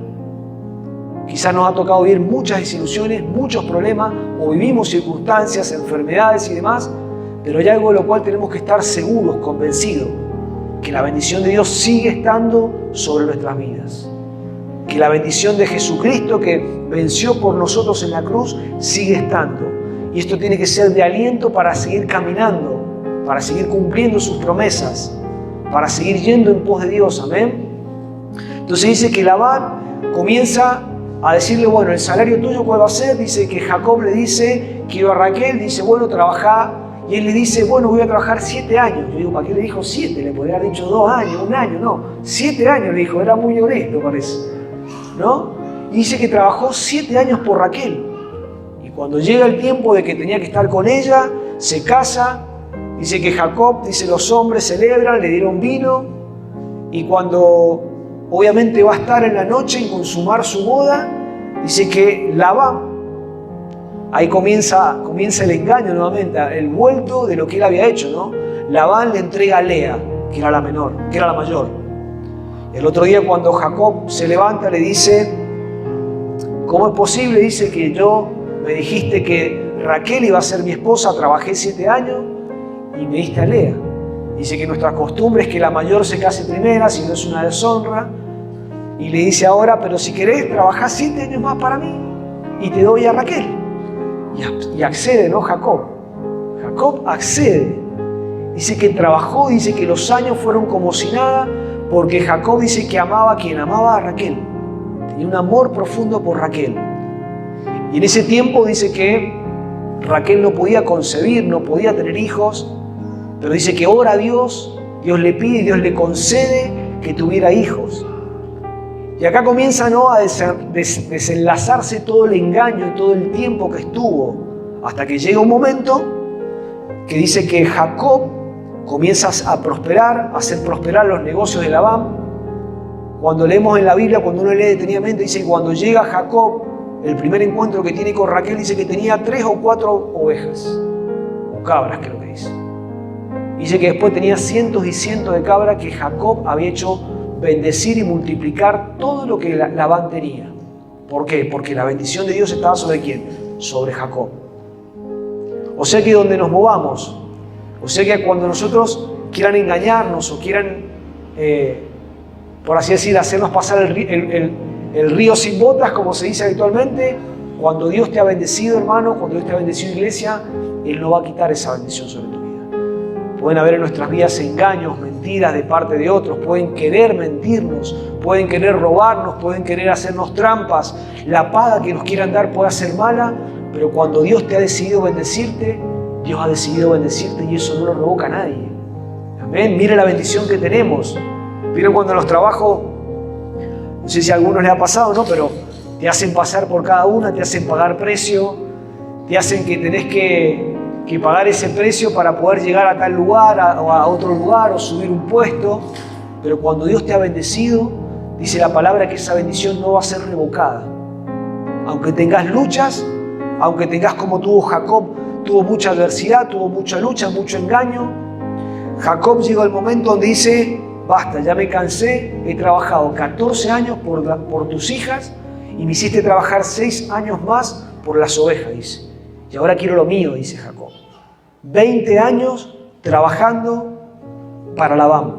Quizás nos ha tocado vivir muchas desilusiones, muchos problemas, o vivimos circunstancias, enfermedades y demás, pero hay algo de lo cual tenemos que estar seguros, convencidos, que la bendición de Dios sigue estando sobre nuestras vidas. Que la bendición de Jesucristo que venció por nosotros en la cruz sigue estando. Y esto tiene que ser de aliento para seguir caminando, para seguir cumpliendo sus promesas, para seguir yendo en pos de Dios. Amén. Entonces dice que Labán comienza a decirle, bueno, ¿el salario tuyo cuál va a ser? Dice que Jacob le dice, quiero a Raquel, dice, bueno, trabajá. Y él le dice, bueno, voy a trabajar 7 años. Yo digo, ¿para qué le dijo 7? Le podría haber dicho 2 años, 1 año, no. 7 años le dijo, era muy honesto, parece. ¿No? Y dice que trabajó 7 años por Raquel. Y cuando llega el tiempo de que tenía que estar con ella, se casa. Dice que Jacob, dice, los hombres celebran, le dieron vino. Y cuando obviamente va a estar en la noche en consumar su boda, dice que Labán, ahí comienza el engaño nuevamente, el vuelto de lo que él había hecho, ¿no? Labán le entrega a Lea, que era la menor, que era la mayor. El otro día cuando Jacob se levanta le dice, ¿cómo es posible? Dice que me dijiste que Raquel iba a ser mi esposa, trabajé 7 años y me diste a Lea. Dice que nuestra costumbre es que la mayor se case primera, si no es una deshonra. Y le dice ahora, pero si querés, trabajá 7 años más para mí y te doy a Raquel. Y accede, ¿no? Jacob accede. Dice que trabajó, dice que los años fueron como si nada, porque Jacob dice que amaba a quien amaba a Raquel. Tenía un amor profundo por Raquel. Y en ese tiempo dice que Raquel no podía concebir, no podía tener hijos, pero dice que ora a Dios, Dios le pide, Dios le concede que tuviera hijos. Y acá comienza, ¿no?, a desenlazarse todo el engaño y todo el tiempo que estuvo, hasta que llega un momento que dice que Jacob comienza a prosperar, a hacer prosperar los negocios de Labán. Cuando leemos en la Biblia, cuando uno lee detenidamente, dice que cuando llega Jacob, el primer encuentro que tiene con Raquel, dice que tenía 3 o 4 ovejas, o cabras creo que dice. Dice que después tenía cientos y cientos de cabras que Jacob había hecho bendecir y multiplicar todo lo que Labán tenía. ¿Por qué? Porque la bendición de Dios estaba sobre ¿quién? Sobre Jacob. O sea que donde nos movamos, o sea que cuando nosotros quieran engañarnos o quieran, por así decir, hacernos pasar el río sin botas, como se dice habitualmente, cuando Dios te ha bendecido, hermano, cuando Dios te ha bendecido, iglesia, Él no va a quitar esa bendición sobre tu vida. Pueden haber en nuestras vidas engaños, mentiras de parte de otros, pueden querer mentirnos, pueden querer robarnos, pueden querer hacernos trampas. La paga que nos quieran dar puede ser mala, pero cuando Dios te ha decidido bendecirte, Dios ha decidido bendecirte y eso no lo revoca a nadie. Amén. Mire la bendición que tenemos. Miren cuando en los trabajos, no sé si a algunos les ha pasado, ¿no?, pero te hacen pasar por cada una, te hacen pagar precio, te hacen que tenés que pagar ese precio para poder llegar a tal lugar o a otro lugar o subir un puesto. Pero cuando Dios te ha bendecido, dice la palabra que esa bendición no va a ser revocada. Aunque tengas luchas, aunque tengas como tuvo Jacob, tuvo mucha adversidad, tuvo mucha lucha, mucho engaño. Jacob llegó al momento donde dice, basta, ya me cansé, he trabajado 14 años por tus hijas y me hiciste trabajar 6 años más por las ovejas, dice. Y ahora quiero lo mío, dice Jacob. 20 años trabajando para Labán.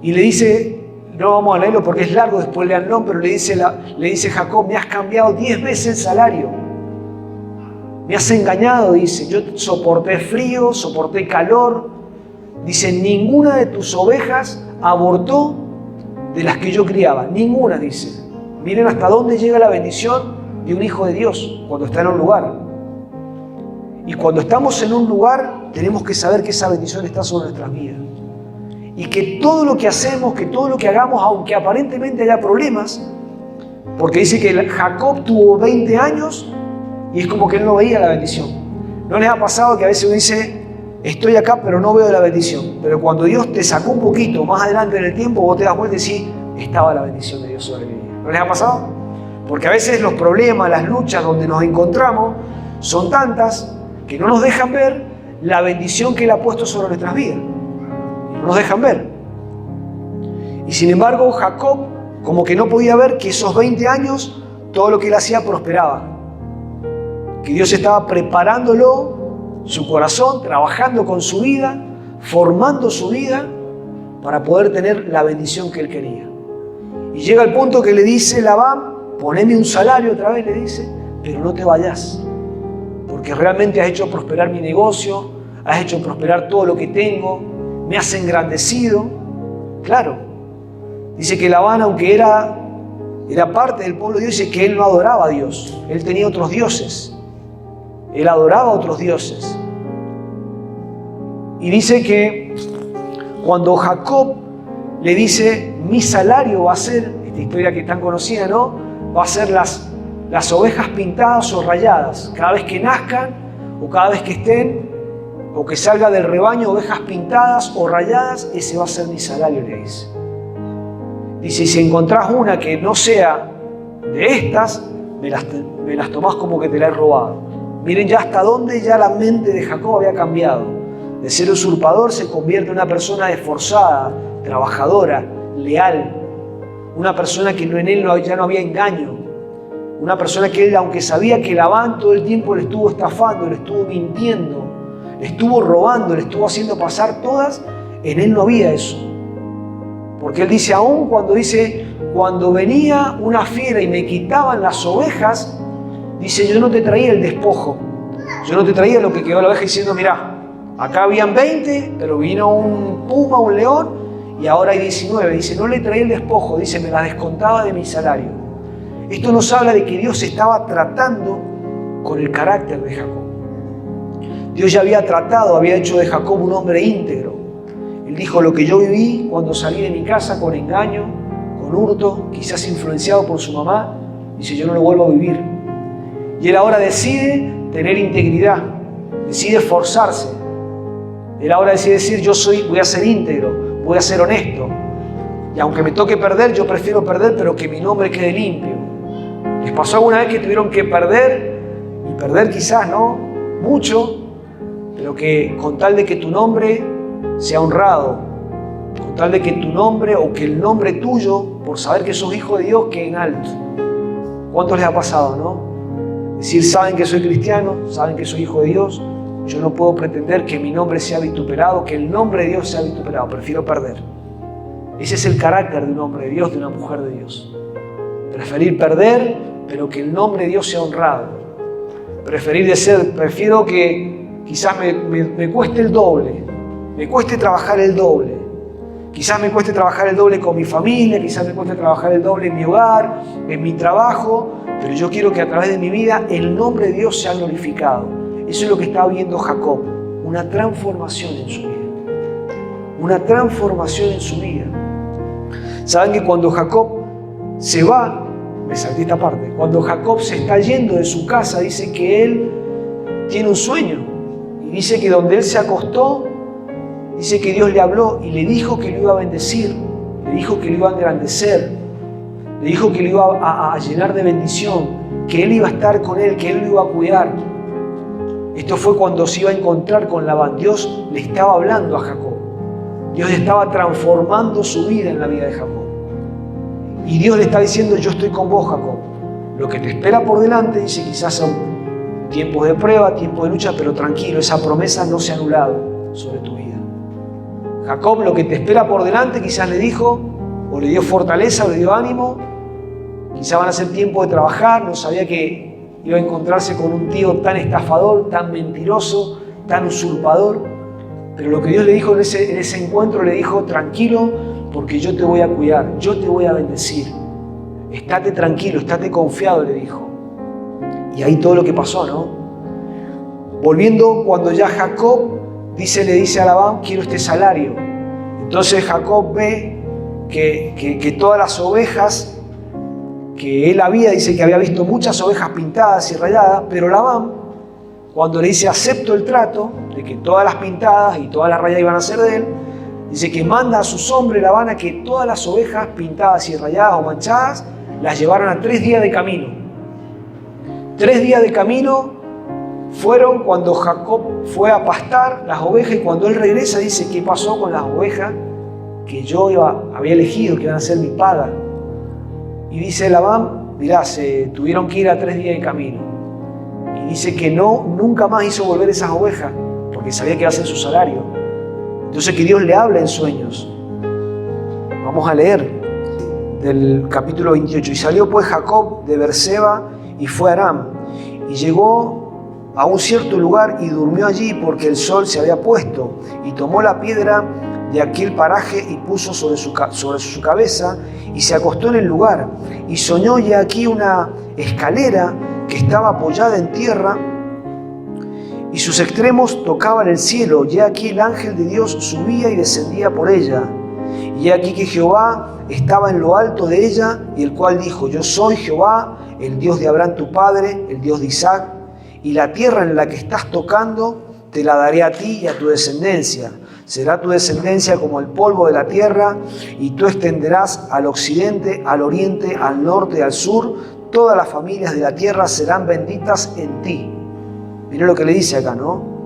Y le dice, no vamos a leerlo porque es largo, después leanlo, pero le dice Jacob, me has cambiado 10 veces el salario. Me has engañado, dice. Yo soporté frío, soporté calor. Dice, ninguna de tus ovejas abortó de las que yo criaba. Ninguna, dice. Miren hasta dónde llega la bendición de un hijo de Dios cuando está en un lugar. Y cuando estamos en un lugar, tenemos que saber que esa bendición está sobre nuestras vidas. Y que todo lo que hacemos, que todo lo que hagamos, aunque aparentemente haya problemas, porque dice que Jacob tuvo 20 años y es como que él no veía la bendición. ¿No les ha pasado que a veces uno dice, estoy acá pero no veo la bendición? Pero cuando Dios te sacó un poquito más adelante en el tiempo, vos te das cuenta y decís, estaba la bendición de Dios sobre mi vida. ¿No les ha pasado? Porque a veces los problemas, las luchas donde nos encontramos son tantas que no nos dejan ver la bendición que Él ha puesto sobre nuestras vidas. No nos dejan ver. Y sin embargo, Jacob como que no podía ver que esos 20 años todo lo que él hacía prosperaba. Que Dios estaba preparándolo, su corazón, trabajando con su vida, formando su vida para poder tener la bendición que él quería. Y llega el punto que le dice Labán, poneme un salario otra vez, le dice, pero no te vayas, porque realmente has hecho prosperar mi negocio, has hecho prosperar todo lo que tengo, me has engrandecido. Claro, dice que Labán, aunque era parte del pueblo de Dios, dice que él no adoraba a Dios, él tenía otros dioses, él adoraba a otros dioses. Y dice que cuando Jacob le dice, mi salario va a ser, esta historia que es tan conocida, ¿no? Va a ser las ovejas pintadas o rayadas, cada vez que nazcan o cada vez que estén, o que salga del rebaño ovejas pintadas o rayadas, ese va a ser mi salario, le dice. Dice, si encontrás una que no sea de estas, me las tomás como que te la he robado. Miren ya hasta dónde ya la mente de Jacob había cambiado. De ser usurpador se convierte en una persona esforzada, trabajadora, leal. Una persona que en él ya no había engaño. Una persona que él, aunque sabía que Labán todo el tiempo le estuvo estafando, le estuvo mintiendo, le estuvo robando, le estuvo haciendo pasar todas, en él no había eso. Porque él dice, aún cuando venía una fiera y me quitaban las ovejas, dice, yo no te traía el despojo, yo no te traía lo que quedó la oveja diciendo, mirá, acá habían 20, pero vino un puma, un león, y ahora hay 19. Dice, no le traía el despojo, dice, me la descontaba de mi salario. Esto nos habla de que Dios estaba tratando con el carácter de Jacob. Dios ya había hecho de Jacob un hombre íntegro. Él dijo, lo que yo viví cuando salí de mi casa con engaño, con hurto, quizás influenciado por su mamá, dice, yo no lo vuelvo a vivir. Y él ahora decide tener integridad, decide esforzarse. Él ahora decide decir, voy a ser íntegro, voy a ser honesto. Y aunque me toque perder, yo prefiero perder, pero que mi nombre quede limpio. ¿Les pasó alguna vez que tuvieron que perder? Y perder quizás, ¿no? Mucho, pero que con tal de que tu nombre sea honrado, con tal de que tu nombre o que el nombre tuyo, por saber que sos hijo de Dios, quede en alto. ¿Cuántos les ha pasado, no? Decir, saben que soy cristiano, saben que soy hijo de Dios, yo no puedo pretender que mi nombre sea vituperado, que el nombre de Dios sea vituperado, prefiero perder. Ese es el carácter de un hombre de Dios, de una mujer de Dios. Preferir perder, pero que el nombre de Dios sea honrado. Prefiero que quizás me cueste el doble, me cueste trabajar el doble. Quizás me cueste trabajar el doble con mi familia, quizás me cueste trabajar el doble en mi hogar, en mi trabajo, pero yo quiero que a través de mi vida el nombre de Dios sea glorificado. Eso es lo que estaba viendo Jacob, una transformación en su vida. Una transformación en su vida. Saben que cuando Jacob se va, me salté esta parte, cuando Jacob se está yendo de su casa, dice que él tiene un sueño. Y dice que donde él se acostó, dice que Dios le habló y le dijo que lo iba a bendecir, le dijo que lo iba a engrandecer, le dijo que lo iba a llenar de bendición, que él iba a estar con él, que él lo iba a cuidar. Esto fue cuando se iba a encontrar con Labán. Dios le estaba hablando a Jacob. Dios estaba transformando su vida en la vida de Jacob. Y Dios le está diciendo, yo estoy con vos, Jacob. Lo que te espera por delante, dice, quizás son tiempos de prueba, tiempos de lucha, pero tranquilo, esa promesa no se ha anulado sobre tu vida. Jacob, lo que te espera por delante, quizás le dijo, o le dio fortaleza, o le dio ánimo. Quizás van a ser tiempos de trabajar, no sabía que iba a encontrarse con un tío tan estafador, tan mentiroso, tan usurpador. Pero lo que Dios le dijo en ese encuentro, le dijo, tranquilo, porque yo te voy a cuidar, yo te voy a bendecir. estate tranquilo, estate confiado, le dijo. Y ahí todo lo que pasó, ¿no? Volviendo, cuando ya Jacob le dice a Labán, quiero este salario. Entonces Jacob ve que todas las ovejas que él dice que había visto muchas ovejas pintadas y rayadas, pero Labán, cuando le dice acepto el trato de que todas las pintadas y todas las rayadas iban a ser de él, dice que manda a sus hombres Labán a que todas las ovejas pintadas y rayadas o manchadas las llevaron a 3 días de camino. 3 días de camino fueron cuando Jacob fue a pastar las ovejas, y cuando él regresa dice, ¿qué pasó con las ovejas que yo había elegido, que iban a ser mi paga? Y dice Labán, mirá, se tuvieron que ir a 3 días de camino. Y dice que nunca más hizo volver esas ovejas, porque sabía que iba a ser su salario. Entonces que Dios le habla en sueños. Vamos a leer del capítulo 28. Y salió pues Jacob de Beerseba y fue a Aram. Y llegó a un cierto lugar y durmió allí porque el sol se había puesto. Y tomó la piedra de aquel paraje y puso sobre su cabeza y se acostó en el lugar. Y soñó y aquí una escalera que estaba apoyada en tierra y sus extremos tocaban el cielo. Y aquí el ángel de Dios subía y descendía por ella. Y aquí que Jehová estaba en lo alto de ella, y el cual dijo, yo soy Jehová, el Dios de Abraham tu padre, el Dios de Isaac, y la tierra en la que estás tocando te la daré a ti y a tu descendencia. Será tu descendencia como el polvo de la tierra, y tú extenderás al occidente, al oriente, al norte, al sur. Todas las familias de la tierra serán benditas en ti. Mira lo que le dice acá, ¿no?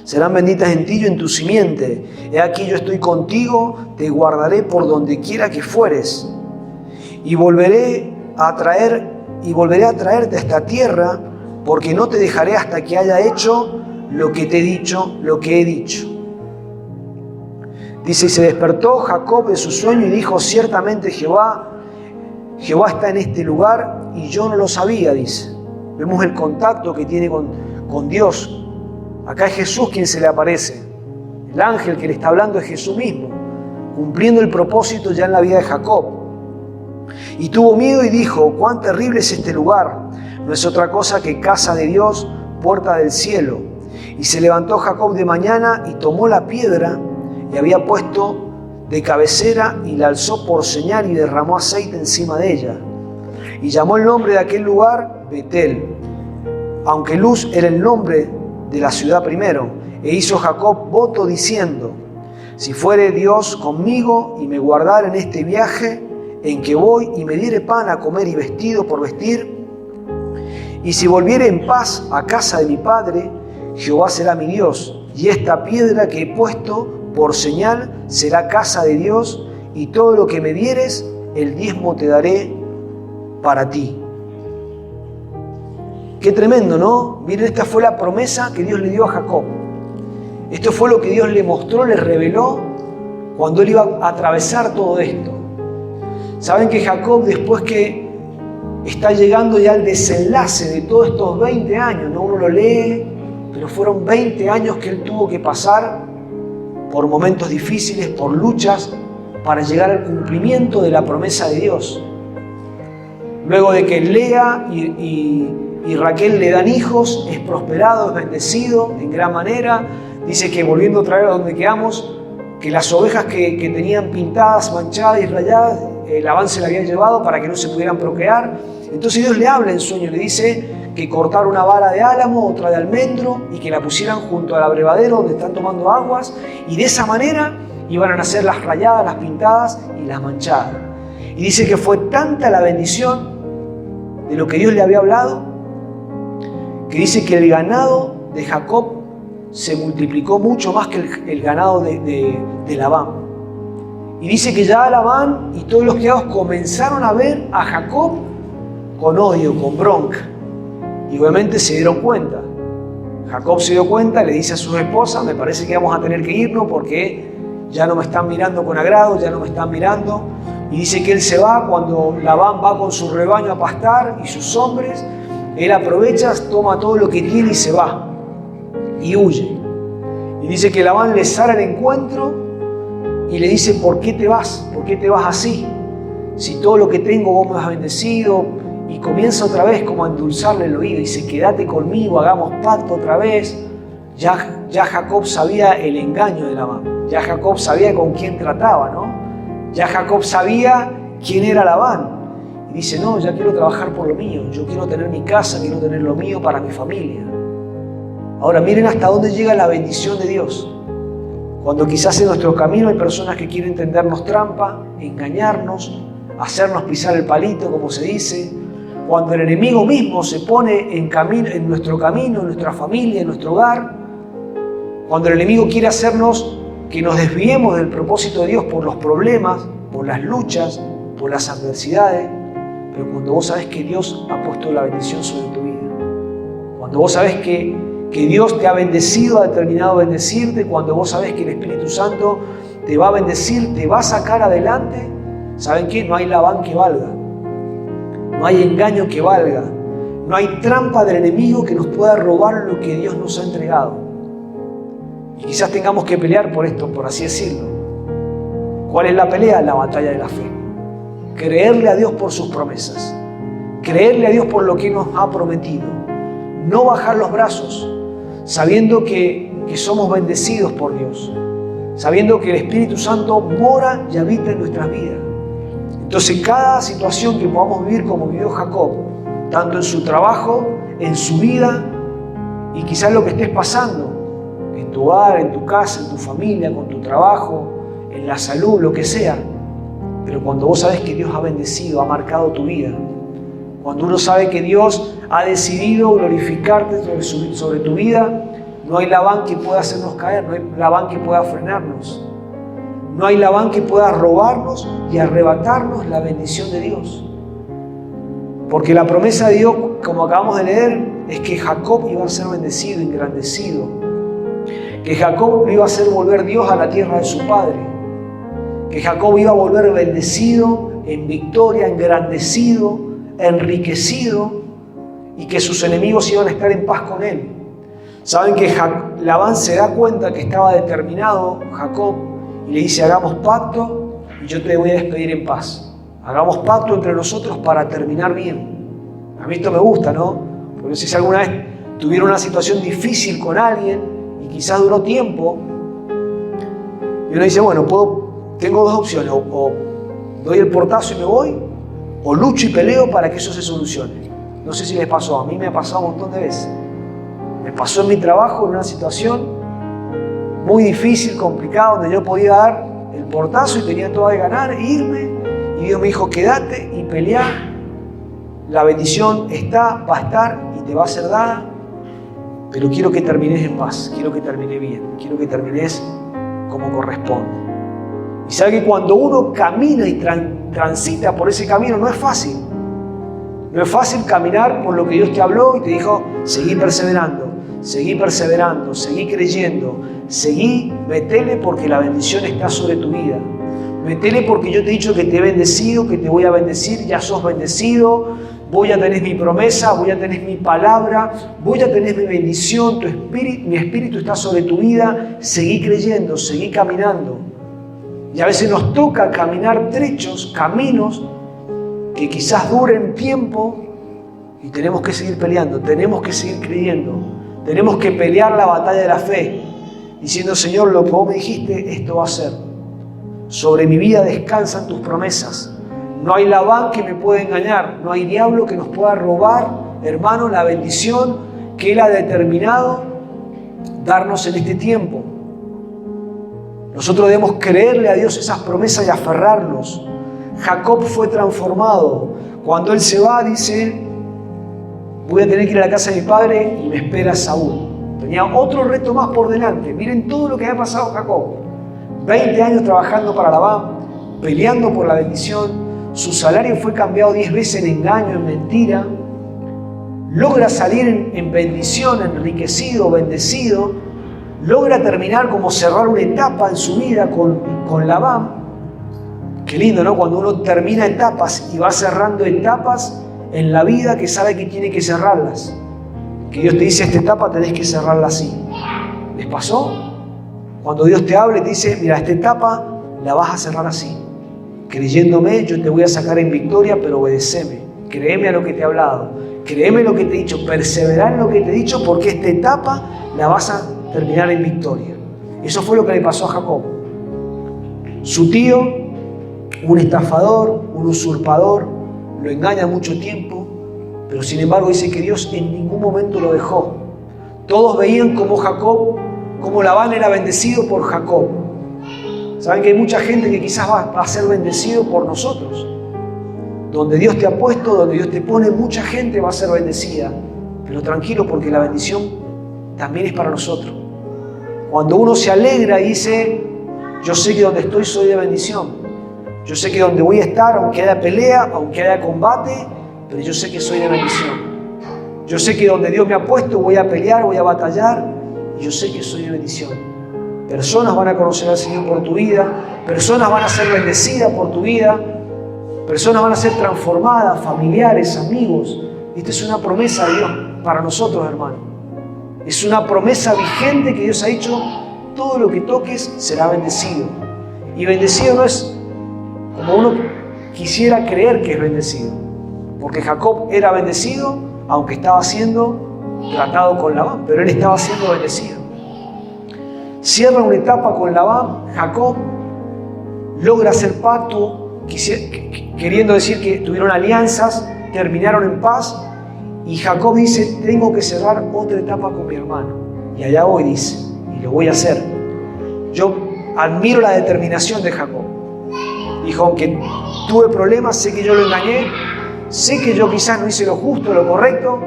Serán benditas en ti y en tu simiente. He aquí yo estoy contigo, te guardaré por donde quiera que fueres. Y volveré a traerte a esta tierra, porque no te dejaré hasta que haya hecho lo que te he dicho, lo que he dicho. Dice, y se despertó Jacob de su sueño y dijo, ciertamente Jehová está en este lugar y yo no lo sabía, dice. Vemos el contacto que tiene con Dios. Acá es Jesús quien se le aparece. El ángel que le está hablando es Jesús mismo, cumpliendo el propósito ya en la vida de Jacob. Y tuvo miedo y dijo, cuán terrible es este lugar. No es otra cosa que casa de Dios, puerta del cielo. Y se levantó Jacob de mañana y tomó la piedra y había puesto de cabecera y la alzó por señal y derramó aceite encima de ella. Y llamó el nombre de aquel lugar Betel, aunque Luz era el nombre de la ciudad primero. E hizo Jacob voto diciendo, si fuere Dios conmigo y me guardare en este viaje en que voy y me diere pan a comer y vestido por vestir, y si volviere en paz a casa de mi padre, Jehová será mi Dios, y esta piedra que he puesto por señal será casa de Dios, y todo lo que me dieres, el diezmo te daré para ti. Qué tremendo, ¿no? Miren, esta fue la promesa que Dios le dio a Jacob. Esto fue lo que Dios le mostró, le reveló cuando él iba a atravesar todo esto. Saben que Jacob, después que está llegando ya al desenlace de todos estos 20 años, ¿no? Uno lo lee, pero fueron 20 años que él tuvo que pasar por momentos difíciles, por luchas, para llegar al cumplimiento de la promesa de Dios. Luego de que Lea y Raquel le dan hijos, es prosperado, es bendecido en gran manera. Dice que, volviendo otra vez a donde quedamos, que las ovejas que tenían pintadas, manchadas y rayadas, Labán se la habían llevado para que no se pudieran procrear. Entonces Dios le habla en sueño, le dice que cortara una vara de álamo, otra de almendro, y que la pusieran junto al abrevadero donde están tomando aguas, y de esa manera iban a nacer las rayadas, las pintadas y las manchadas. Y dice que fue tanta la bendición de lo que Dios le había hablado, que dice que el ganado de Jacob se multiplicó mucho más que el ganado de Labán. Y dice que ya Labán y todos los criados comenzaron a ver a Jacob con odio, con bronca. Y obviamente se dieron cuenta. Jacob se dio cuenta, le dice a su esposa, me parece que vamos a tener que irnos porque ya no me están mirando con agrado, ya no me están mirando. Y dice que él se va, cuando Labán va con su rebaño a pastar y sus hombres, él aprovecha, toma todo lo que tiene y se va. Y huye. Y dice que Labán le sale al encuentro y le dice, ¿por qué te vas? ¿Por qué te vas así? Si todo lo que tengo vos me has bendecido. Y comienza otra vez como a endulzarle el oído. Y dice, quédate conmigo, hagamos pacto otra vez. Ya Jacob sabía el engaño de Labán. Ya Jacob sabía con quién trataba, ¿no? Ya Jacob sabía quién era Labán. Y dice, no, ya quiero trabajar por lo mío. Yo quiero tener mi casa, quiero tener lo mío para mi familia. Ahora miren hasta dónde llega la bendición de Dios. Cuando quizás en nuestro camino hay personas que quieren tendernos trampa, engañarnos, hacernos pisar el palito, como se dice. Cuando el enemigo mismo se pone en nuestro camino, en nuestra familia, en nuestro hogar. Cuando el enemigo quiere hacernos que nos desviemos del propósito de Dios por los problemas, por las luchas, por las adversidades. Pero cuando vos sabés que Dios ha puesto la bendición sobre tu vida. Cuando vos sabés que Dios te ha bendecido, ha determinado bendecirte, cuando vos sabés que el Espíritu Santo te va a bendecir, te va a sacar adelante, ¿saben qué? No hay Labán que valga, no hay engaño que valga, no hay trampa del enemigo que nos pueda robar lo que Dios nos ha entregado. Y quizás tengamos que pelear por esto, por así decirlo. ¿Cuál es la pelea? La batalla de la fe. Creerle a Dios por sus promesas, creerle a Dios por lo que nos ha prometido, no bajar los brazos, sabiendo que somos bendecidos por Dios, sabiendo que el Espíritu Santo mora y habita en nuestras vidas. Entonces cada situación que podamos vivir como vivió Jacob, tanto en su trabajo, en su vida y quizás lo que estés pasando, en tu hogar, en tu casa, en tu familia, con tu trabajo, en la salud, lo que sea. Pero cuando vos sabes que Dios ha bendecido, ha marcado tu vida, cuando uno sabe que Dios ha decidido glorificarte sobre tu vida, no hay Labán que pueda hacernos caer, no hay Labán que pueda frenarnos, no hay Labán que pueda robarnos y arrebatarnos la bendición de Dios. Porque la promesa de Dios, como acabamos de leer, es que Jacob iba a ser bendecido, engrandecido, que Jacob iba a hacer volver Dios a la tierra de su padre, que Jacob iba a volver bendecido, en victoria, engrandecido, enriquecido, y que sus enemigos iban a estar en paz con él. Saben que Labán se da cuenta que estaba determinado Jacob y le dice, hagamos pacto y yo te voy a despedir en paz. Hagamos pacto entre nosotros para terminar bien. A mí esto me gusta, ¿no? Porque no sé si alguna vez tuvieron una situación difícil con alguien y quizás duró tiempo y uno dice, bueno, tengo dos opciones, o doy el portazo y me voy, o lucho y peleo para que eso se solucione. No sé si les pasó, a mí me ha pasado un montón de veces. Me pasó en mi trabajo en una situación muy difícil, complicada, donde yo podía dar el portazo y tenía todo de ganar e irme. Y Dios me dijo, quédate y peleá. La bendición está, va a estar y te va a ser dada. Pero quiero que termines en paz, quiero que termine bien, quiero que termines como corresponde. Y sabe que cuando uno camina y transita por ese camino no es fácil. No es fácil caminar por lo que Dios te habló y te dijo, seguí perseverando, seguí creyendo, seguí, metele porque la bendición está sobre tu vida. Metele porque yo te he dicho que te he bendecido, que te voy a bendecir, ya sos bendecido, voy a tener mi promesa, voy a tener mi palabra, voy a tener mi bendición, mi espíritu está sobre tu vida, seguí creyendo, seguí caminando. Y a veces nos toca caminar trechos, caminos que quizás duren tiempo y tenemos que seguir peleando, tenemos que seguir creyendo, tenemos que pelear la batalla de la fe, diciendo, Señor, lo que vos me dijiste, esto va a ser. Sobre mi vida descansan tus promesas. No hay Labán que me pueda engañar, no hay diablo que nos pueda robar, hermano, la bendición que Él ha determinado darnos en este tiempo. Nosotros debemos creerle a Dios esas promesas y aferrarnos. Jacob fue transformado. Cuando él se va, dice, voy a tener que ir a la casa de mi padre y me espera Saúl. Tenía otro reto más por delante. Miren todo lo que había pasado Jacob. 20 años trabajando para Labán, peleando por la bendición. Su salario fue cambiado 10 veces en engaño, en mentira. Logra salir en bendición, enriquecido, bendecido. Logra terminar como cerrar una etapa en su vida con Labán. Qué lindo, ¿no? Cuando uno termina etapas y va cerrando etapas en la vida que sabe que tiene que cerrarlas. Que Dios te dice, esta etapa tenés que cerrarla así. ¿Les pasó? Cuando Dios te habla y te dice, mira, esta etapa la vas a cerrar así. creyéndome, yo te voy a sacar en victoria, pero obedéceme. Créeme a lo que te he hablado. Créeme lo que te he dicho. Persevera en lo que te he dicho, porque esta etapa la vas a terminar en victoria. Eso fue lo que le pasó a Jacob. Su tío, un estafador, un usurpador, lo engaña mucho tiempo, pero sin embargo dice que Dios en ningún momento lo dejó. Todos veían cómo Labán era bendecido por Jacob. Saben que hay mucha gente que quizás va a ser bendecido por nosotros. Donde Dios te ha puesto, donde Dios te pone, mucha gente va a ser bendecida. Pero tranquilo, porque la bendición también es para nosotros. Cuando uno se alegra y dice, yo sé que donde estoy soy de bendición. Yo sé que donde voy a estar, aunque haya pelea, aunque haya combate, pero yo sé que soy de bendición. Yo sé que donde Dios me ha puesto voy a pelear, voy a batallar, y yo sé que soy de bendición. Personas van a conocer al Señor por tu vida, personas van a ser bendecidas por tu vida, personas van a ser transformadas, familiares, amigos. Esta es una promesa de Dios para nosotros, hermanos. Es una promesa vigente que Dios ha dicho, todo lo que toques será bendecido. Y bendecido no es como uno quisiera creer que es bendecido, porque Jacob era bendecido, aunque estaba siendo tratado con Labán, pero él estaba siendo bendecido. Cierra una etapa con Labán, Jacob logra hacer pacto, queriendo decir que tuvieron alianzas, terminaron en paz, y Jacob dice, tengo que cerrar otra etapa con mi hermano. Y allá voy, dice, y lo voy a hacer. Yo admiro la determinación de Jacob. Dijo, aunque tuve problemas, sé que yo lo engañé, sé que yo quizás no hice lo justo, lo correcto,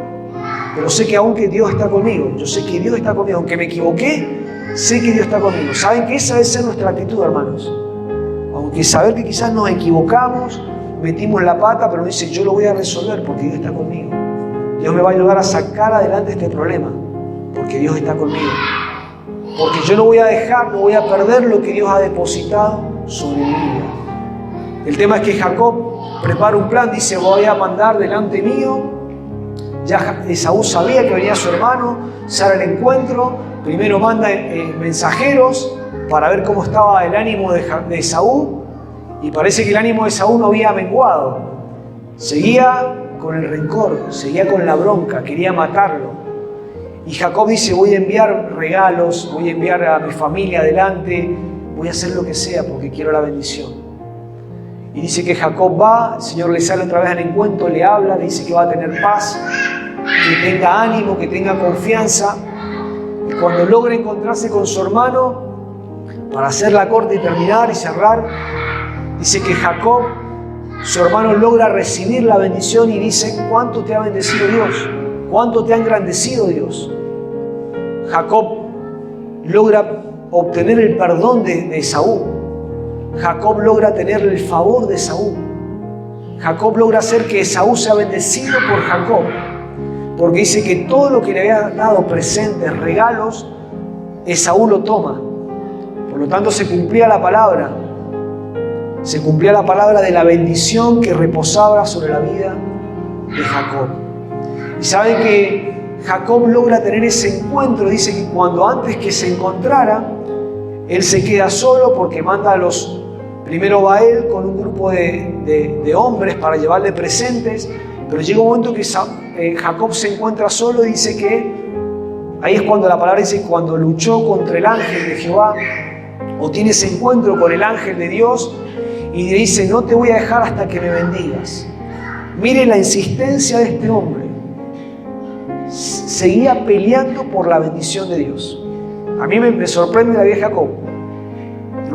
pero sé que aún que Dios está conmigo. Yo sé que Dios está conmigo, aunque me equivoqué, sé que Dios está conmigo. ¿Saben que esa debe ser nuestra actitud, hermanos? Aunque saber que quizás nos equivocamos, metimos la pata, pero dice, yo lo voy a resolver porque Dios está conmigo. Dios me va a ayudar a sacar adelante este problema, porque Dios está conmigo. Porque yo no voy a dejar, no voy a perder lo que Dios ha depositado sobre mi vida. El tema es que Jacob prepara un plan, dice, voy a mandar delante mío. Ya Esaú sabía que venía su hermano, sale al encuentro, primero manda mensajeros para ver cómo estaba el ánimo de Esaú, y parece que el ánimo de Esaú no había menguado. Seguía con el rencor, seguía con la bronca, quería matarlo. Y Jacob dice, voy a enviar regalos, voy a enviar a mi familia adelante, voy a hacer lo que sea porque quiero la bendición. Y dice que Jacob va, el Señor le sale otra vez al encuentro, le habla, le dice que va a tener paz, que tenga ánimo, que tenga confianza. Y cuando logra encontrarse con su hermano, para hacer la corte y terminar y cerrar, dice que Jacob, su hermano, logra recibir la bendición y dice, ¿cuánto te ha bendecido Dios? ¿Cuánto te ha engrandecido Dios? Jacob logra obtener el perdón de Esaú. Jacob logra tener el favor de Esaú. Jacob logra hacer que Esaú sea bendecido por Jacob, porque dice que todo lo que le había dado, presentes, regalos, Esaú lo toma. Por lo tanto, se cumplía la palabra. Se cumplía la palabra de la bendición que reposaba sobre la vida de Jacob. Y saben que Jacob logra tener ese encuentro. Dice que cuando antes que se encontrara, él se queda solo porque manda primero va él con un grupo de hombres para llevarle presentes, pero llega un momento que Jacob se encuentra solo y dice que ahí es cuando la palabra dice, cuando luchó contra el ángel de Jehová, o tiene ese encuentro con el ángel de Dios, y le dice, no te voy a dejar hasta que me bendigas. Miren la insistencia de este hombre. Seguía peleando por la bendición de Dios. A mí me sorprende la vida de Jacob.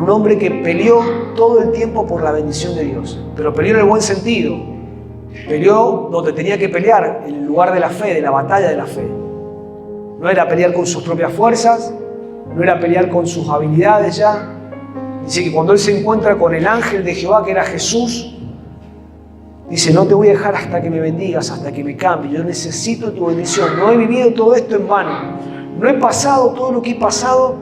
Un hombre que peleó todo el tiempo por la bendición de Dios, pero peleó en el buen sentido. Peleó donde tenía que pelear, en el lugar de la fe, de la batalla de la fe. No era pelear con sus propias fuerzas, no era pelear con sus habilidades ya. Dice que cuando él se encuentra con el ángel de Jehová, que era Jesús, dice, no te voy a dejar hasta que me bendigas, hasta que me cambie. Yo necesito tu bendición. No he vivido todo esto en vano. No he pasado todo lo que he pasado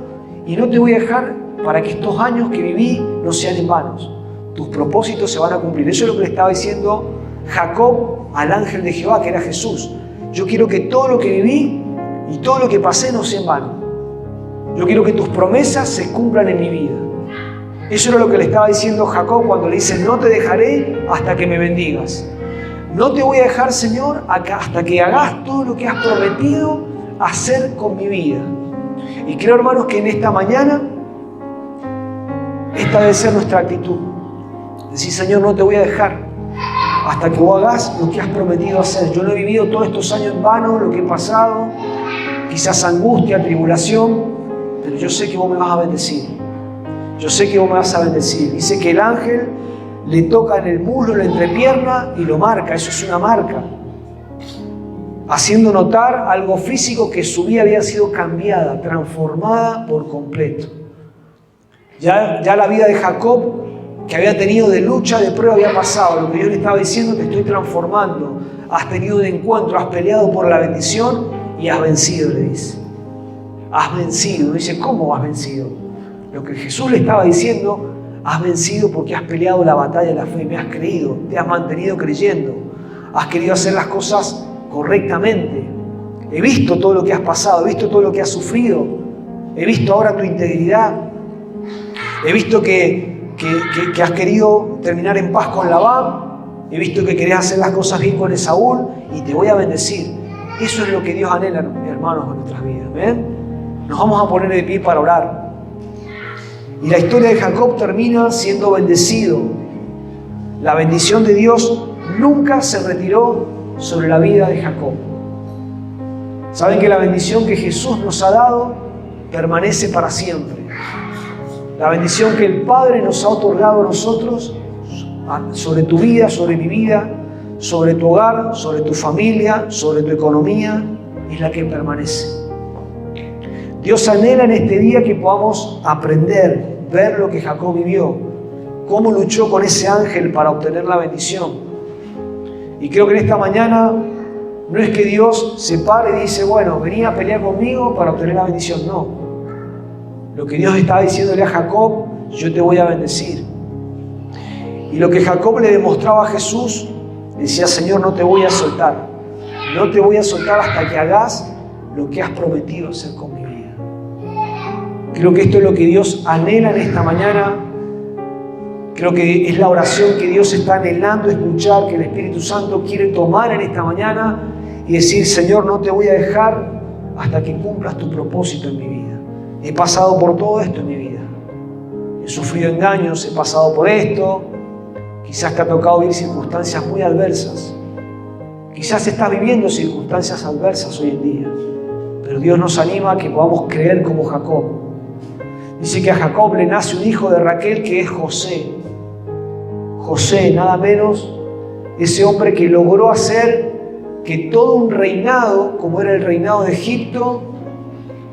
y no te voy a dejar para que estos años que viví no sean en vanos. Tus propósitos se van a cumplir. Eso es lo que le estaba diciendo Jacob al ángel de Jehová, que era Jesús. Yo quiero que todo lo que viví y todo lo que pasé no sea en vano. Yo quiero que tus promesas se cumplan en mi vida. Eso era lo que le estaba diciendo Jacob cuando le dice: no te dejaré hasta que me bendigas. No te voy a dejar, Señor, hasta que hagas todo lo que has prometido hacer con mi vida. Y creo, hermanos, que en esta mañana esta debe ser nuestra actitud. Decir: Señor, no te voy a dejar hasta que vos hagas lo que has prometido hacer. Yo no he vivido todos estos años en vano, lo que he pasado, quizás angustia, tribulación, pero yo sé que vos me vas a bendecir. Yo sé que vos me vas a bendecir. Dice que el ángel le toca en el muslo, en la entrepierna y lo marca. Eso es una marca, haciendo notar algo físico, que su vida había sido cambiada, transformada por completo. Ya la vida de Jacob, que había tenido de lucha, de prueba, había pasado. Lo que Dios le estaba diciendo: te estoy transformando. Has tenido un encuentro, has peleado por la bendición y has vencido, le dice. Has vencido. Dice: ¿cómo has vencido? Lo que Jesús le estaba diciendo: has vencido porque has peleado la batalla de la fe, me has creído, te has mantenido creyendo, has querido hacer las cosas correctamente. He visto todo lo que has pasado, he visto todo lo que has sufrido, he visto ahora tu integridad, he visto que has querido terminar en paz con Labán, he visto que querés hacer las cosas bien con Esaú y te voy a bendecir. Eso es lo que Dios anhela, hermanos, en nuestras vidas. ¿Ven? Nos vamos a poner de pie para orar. Y la historia de Jacob termina siendo bendecido. La bendición de Dios nunca se retiró sobre la vida de Jacob. Saben que la bendición que Jesús nos ha dado permanece para siempre. La bendición que el Padre nos ha otorgado a nosotros, sobre tu vida, sobre mi vida, sobre tu hogar, sobre tu familia, sobre tu economía, es la que permanece. Dios anhela en este día que podamos aprender, ver lo que Jacob vivió, cómo luchó con ese ángel para obtener la bendición. Y creo que en esta mañana no es que Dios se pare y dice: bueno, vení a pelear conmigo para obtener la bendición. No. Lo que Dios estaba diciéndole a Jacob: yo te voy a bendecir. Y lo que Jacob le demostraba a Jesús, decía: Señor, no te voy a soltar. No te voy a soltar hasta que hagas lo que has prometido hacer con mi vida. Creo que esto es lo que Dios anhela en esta mañana. Creo que es la oración que Dios está anhelando escuchar, que el Espíritu Santo quiere tomar en esta mañana y decir: Señor, no te voy a dejar hasta que cumplas tu propósito en mi vida. He pasado por todo esto en mi vida. He sufrido engaños, he pasado por esto. Quizás te ha tocado vivir circunstancias muy adversas. Quizás estás viviendo circunstancias adversas hoy en día. Pero Dios nos anima a que podamos creer como Jacob. Dice que a Jacob le nace un hijo de Raquel que es José. José, nada menos, ese hombre que logró hacer que todo un reinado, como era el reinado de Egipto,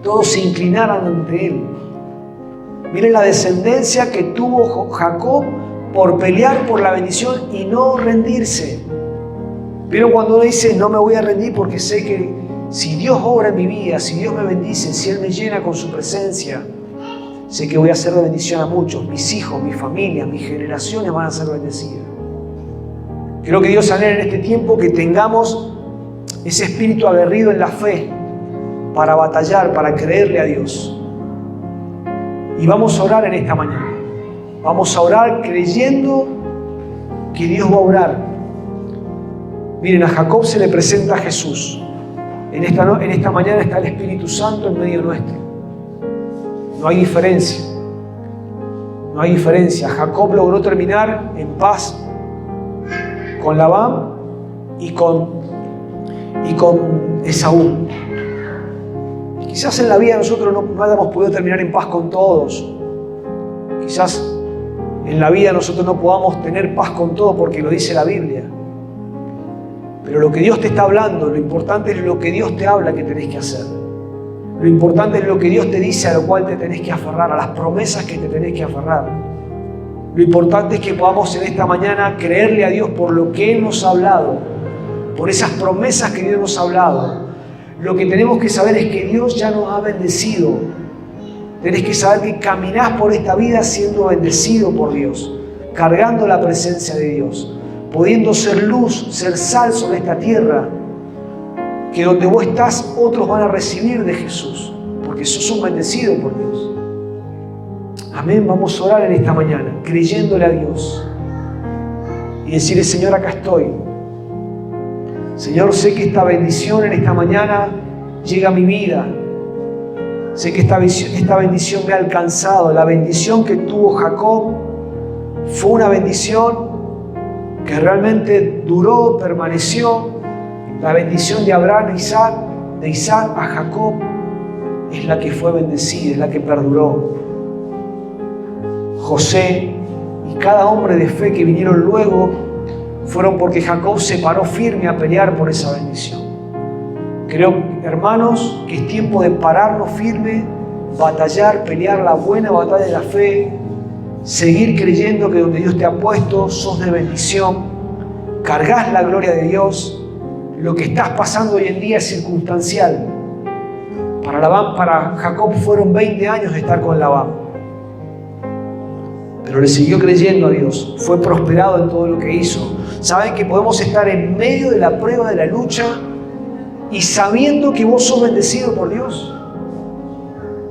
todos se inclinaran ante él. Miren la descendencia que tuvo Jacob por pelear por la bendición y no rendirse. Pero cuando uno dice: no me voy a rendir porque sé que si Dios obra en mi vida, si Dios me bendice, si Él me llena con su presencia, sé que voy a ser de bendición a muchos. Mis hijos, mi familia, mis generaciones van a ser bendecidas. Creo que Dios anhela en este tiempo que tengamos ese espíritu aguerrido en la fe para batallar, para creerle a Dios. Y vamos a orar en esta mañana. Vamos a orar creyendo que Dios va a orar. Miren, a Jacob se le presenta a Jesús. En esta mañana está el Espíritu Santo en medio nuestro. No hay diferencia. No hay diferencia. Jacob logró terminar en paz con Labán y con Esaú. Quizás en la vida nosotros no hayamos podido terminar en paz con todos. Quizás en la vida nosotros no podamos tener paz con todos porque lo dice la Biblia. Pero lo que Dios te está hablando, lo importante es lo que Dios te habla que tenés que hacer. Lo importante es lo que Dios te dice a lo cual te tenés que aferrar, a las promesas que te tenés que aferrar. Lo importante es que podamos en esta mañana creerle a Dios por lo que Él nos ha hablado, por esas promesas que Dios nos ha hablado. Lo que tenemos que saber es que Dios ya nos ha bendecido. Tenés que saber que caminás por esta vida siendo bendecido por Dios, cargando la presencia de Dios, pudiendo ser luz, ser sal sobre esta tierra, que donde vos estás otros van a recibir de Jesús, porque sos un bendecido por Dios. Amén. Vamos a orar en esta mañana, creyéndole a Dios. Y decirle, Señor, acá estoy. Señor, sé que esta bendición en esta mañana llega a mi vida. Sé que esta bendición me ha alcanzado. La bendición que tuvo Jacob fue una bendición que realmente duró, permaneció. La bendición de Abraham, de Isaac a Jacob, es la que fue bendecida, es la que perduró. José y cada hombre de fe que vinieron luego fueron porque Jacob se paró firme a pelear por esa bendición. Creo, hermanos, que es tiempo de pararnos firme, batallar, pelear la buena batalla de la fe, seguir creyendo que donde Dios te ha puesto sos de bendición, cargas la gloria de Dios. Lo que estás pasando hoy en día es circunstancial. Para Jacob fueron 20 años de estar con Labán, pero le siguió creyendo a Dios, fue prosperado en todo lo que hizo. ¿Saben que podemos estar en medio de la prueba, de la lucha, y sabiendo que vos sos bendecido por Dios?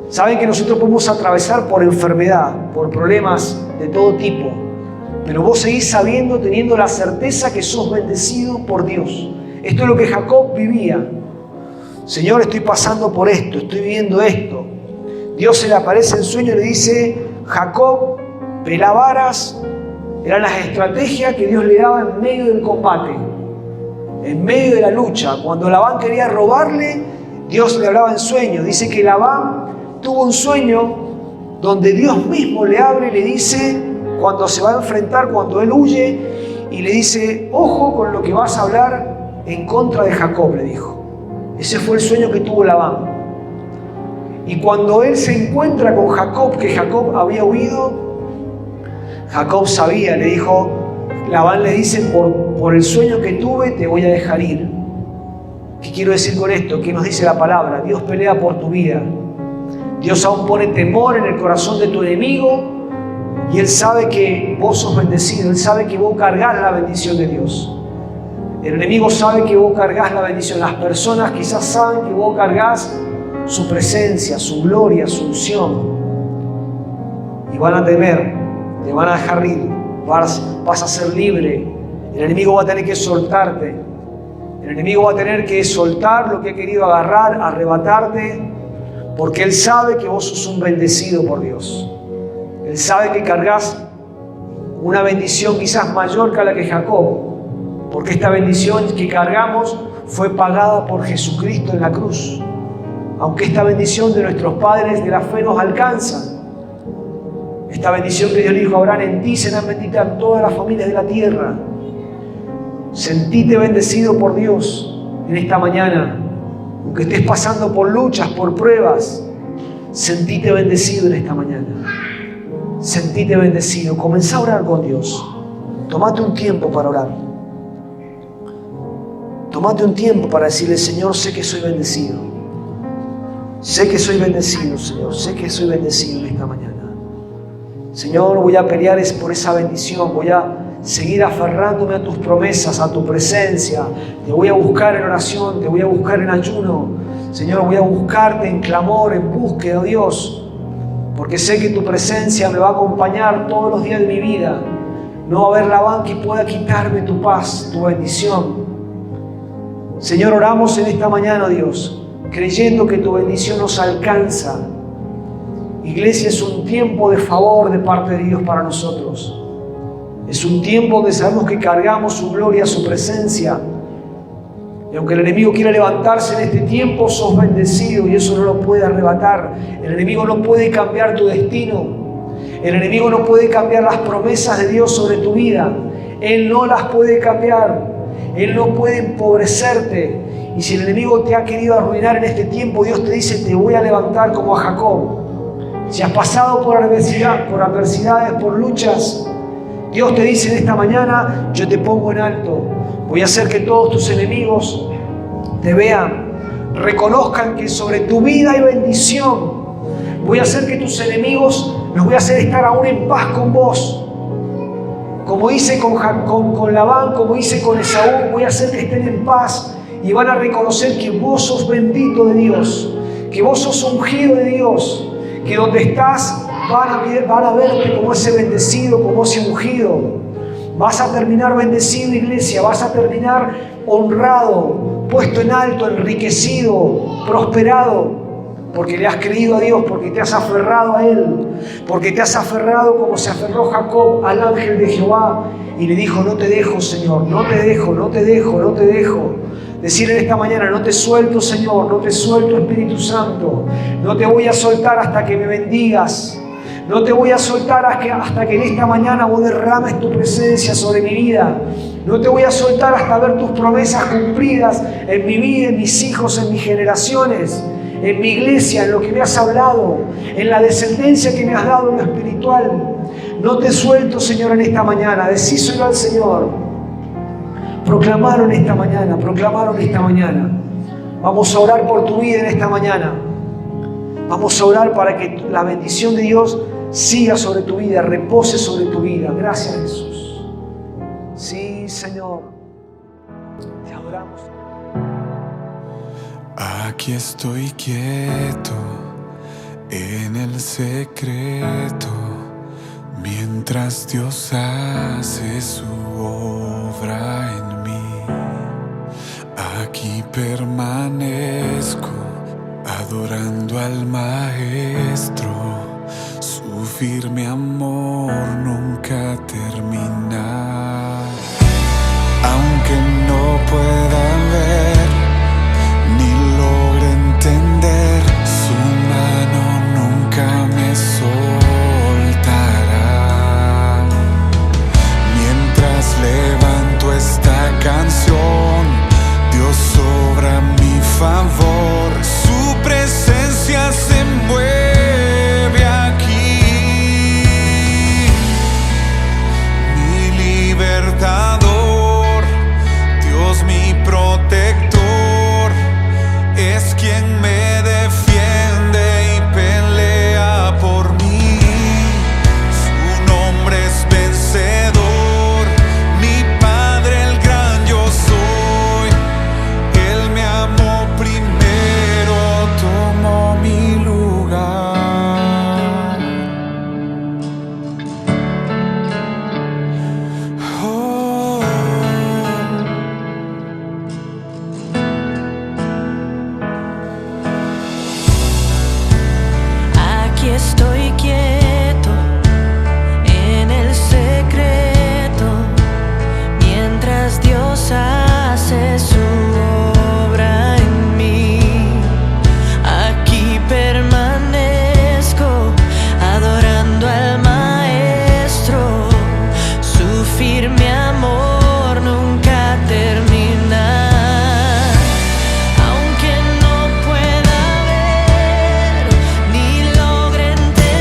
¿Saben que nosotros podemos atravesar por enfermedad, por problemas de todo tipo, pero vos seguís sabiendo, teniendo la certeza que sos bendecido por Dios? Esto es lo que Jacob vivía. Señor, estoy pasando por esto, estoy viviendo esto. Dios se le aparece en sueño y le dice, Jacob, pelá varas. Eran las estrategias que Dios le daba en medio del combate, en medio de la lucha. Cuando Labán quería robarle, Dios le hablaba en sueño. Dice que Labán tuvo un sueño donde Dios mismo le habla y le dice, cuando se va a enfrentar, cuando él huye, y le dice, ojo con lo que vas a hablar en contra de Jacob, le dijo. Ese fue el sueño que tuvo Labán. Y cuando él se encuentra con Jacob, que Jacob había huido, Jacob sabía, le dijo, Labán le dice, por el sueño que tuve te voy a dejar ir. ¿Qué quiero decir con esto? ¿Qué nos dice la palabra? Dios pelea por tu vida. Dios aún pone temor en el corazón de tu enemigo y Él sabe que vos sos bendecido. Él sabe que vos cargás la bendición de Dios. El enemigo sabe que vos cargás la bendición. Las personas quizás saben que vos cargás su presencia, su gloria, su unción. Y van a temer, te van a dejar ir, vas a ser libre. El enemigo va a tener que soltarte. El enemigo va a tener que soltar lo que ha querido agarrar, arrebatarte, porque Él sabe que vos sos un bendecido por Dios. Él sabe que cargas una bendición quizás mayor que la que Jacob, porque esta bendición que cargamos fue pagada por Jesucristo en la cruz. Aunque esta bendición de nuestros padres de la fe nos alcanza, esta bendición que Dios le dijo a Abraham, en ti serán benditas todas las familias de la tierra. Sentite bendecido por Dios en esta mañana. Aunque estés pasando por luchas, por pruebas, sentite bendecido en esta mañana. Sentite bendecido. Comenzá a orar con Dios. Tómate un tiempo para orar. Tómate un tiempo para decirle, Señor, sé que soy bendecido. Sé que soy bendecido, Señor. Sé que soy bendecido en esta mañana. Señor, voy a pelear por esa bendición. Voy a seguir aferrándome a tus promesas, a tu presencia. Te voy a buscar en oración, te voy a buscar en ayuno. Señor, voy a buscarte en clamor, en búsqueda, Dios. Porque sé que tu presencia me va a acompañar todos los días de mi vida. No va a haber Labán que pueda quitarme tu paz, tu bendición. Señor, oramos en esta mañana, Dios, creyendo que tu bendición nos alcanza. Iglesia, es un tiempo de favor de parte de Dios para nosotros. Es un tiempo donde sabemos que cargamos su gloria, su presencia. Y aunque el enemigo quiera levantarse en este tiempo, sos bendecido y eso no lo puede arrebatar. El enemigo no puede cambiar tu destino. El enemigo no puede cambiar las promesas de Dios sobre tu vida. Él no las puede cambiar. Él no puede empobrecerte. Y si el enemigo te ha querido arruinar en este tiempo, Dios te dice, te voy a levantar como a Jacob. Si has pasado por adversidades, por luchas, Dios te dice en esta mañana, yo te pongo en alto. Voy a hacer que todos tus enemigos te vean, reconozcan que sobre tu vida hay bendición. Voy a hacer que tus enemigos los voy a hacer estar aún en paz con vos. Como hice con Labán, como hice con Esaú, voy a hacer que estén en paz y van a reconocer que vos sos bendito de Dios, que vos sos ungido de Dios, que donde estás van a verte como ese bendecido, como ese ungido. Vas a terminar bendecido, iglesia, vas a terminar honrado, puesto en alto, enriquecido, prosperado, porque le has creído a Dios, porque te has aferrado a Él, porque te has aferrado como se aferró Jacob al ángel de Jehová y le dijo: no te dejo, Señor, no te dejo, no te dejo, no te dejo. Decir en esta mañana: no te suelto, Señor, no te suelto, Espíritu Santo, no te voy a soltar hasta que me bendigas. No te voy a soltar hasta que en esta mañana vos derrames tu presencia sobre mi vida. No te voy a soltar hasta ver tus promesas cumplidas en mi vida, en mis hijos, en mis generaciones, en mi iglesia, en lo que me has hablado, en la descendencia que me has dado en lo espiritual. No te suelto, Señor, en esta mañana. Decíselo al Señor. Proclamaron esta mañana, proclamaron esta mañana. Vamos a orar por tu vida en esta mañana. Vamos a orar para que la bendición de Dios siga sobre tu vida, repose sobre tu vida. Gracias, Jesús. Sí, Señor. Te adoramos. Aquí estoy quieto en el secreto, mientras Dios hace su obra en mí. Aquí permanezco adorando al Maestro, su firme amor nunca termina. Aunque no pueda ver ni logre entender, su mano nunca me soltará. Mientras levanto esta canción, Dios obra a mi favor. Su presencia se mueve aquí. Mi libertador, Dios mi protector, es quien me defiende y pelea por mí. Su nombre es vencedor, mi Padre el gran yo soy. Él me amó primero, tomó mi lugar. Oh. Aquí estoy quieto en el secreto, mientras Dios hace su obra en mí. Aquí permanezco adorando al Maestro, su firme amor nunca termina. Aunque no pueda ver ni logre entender,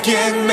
quien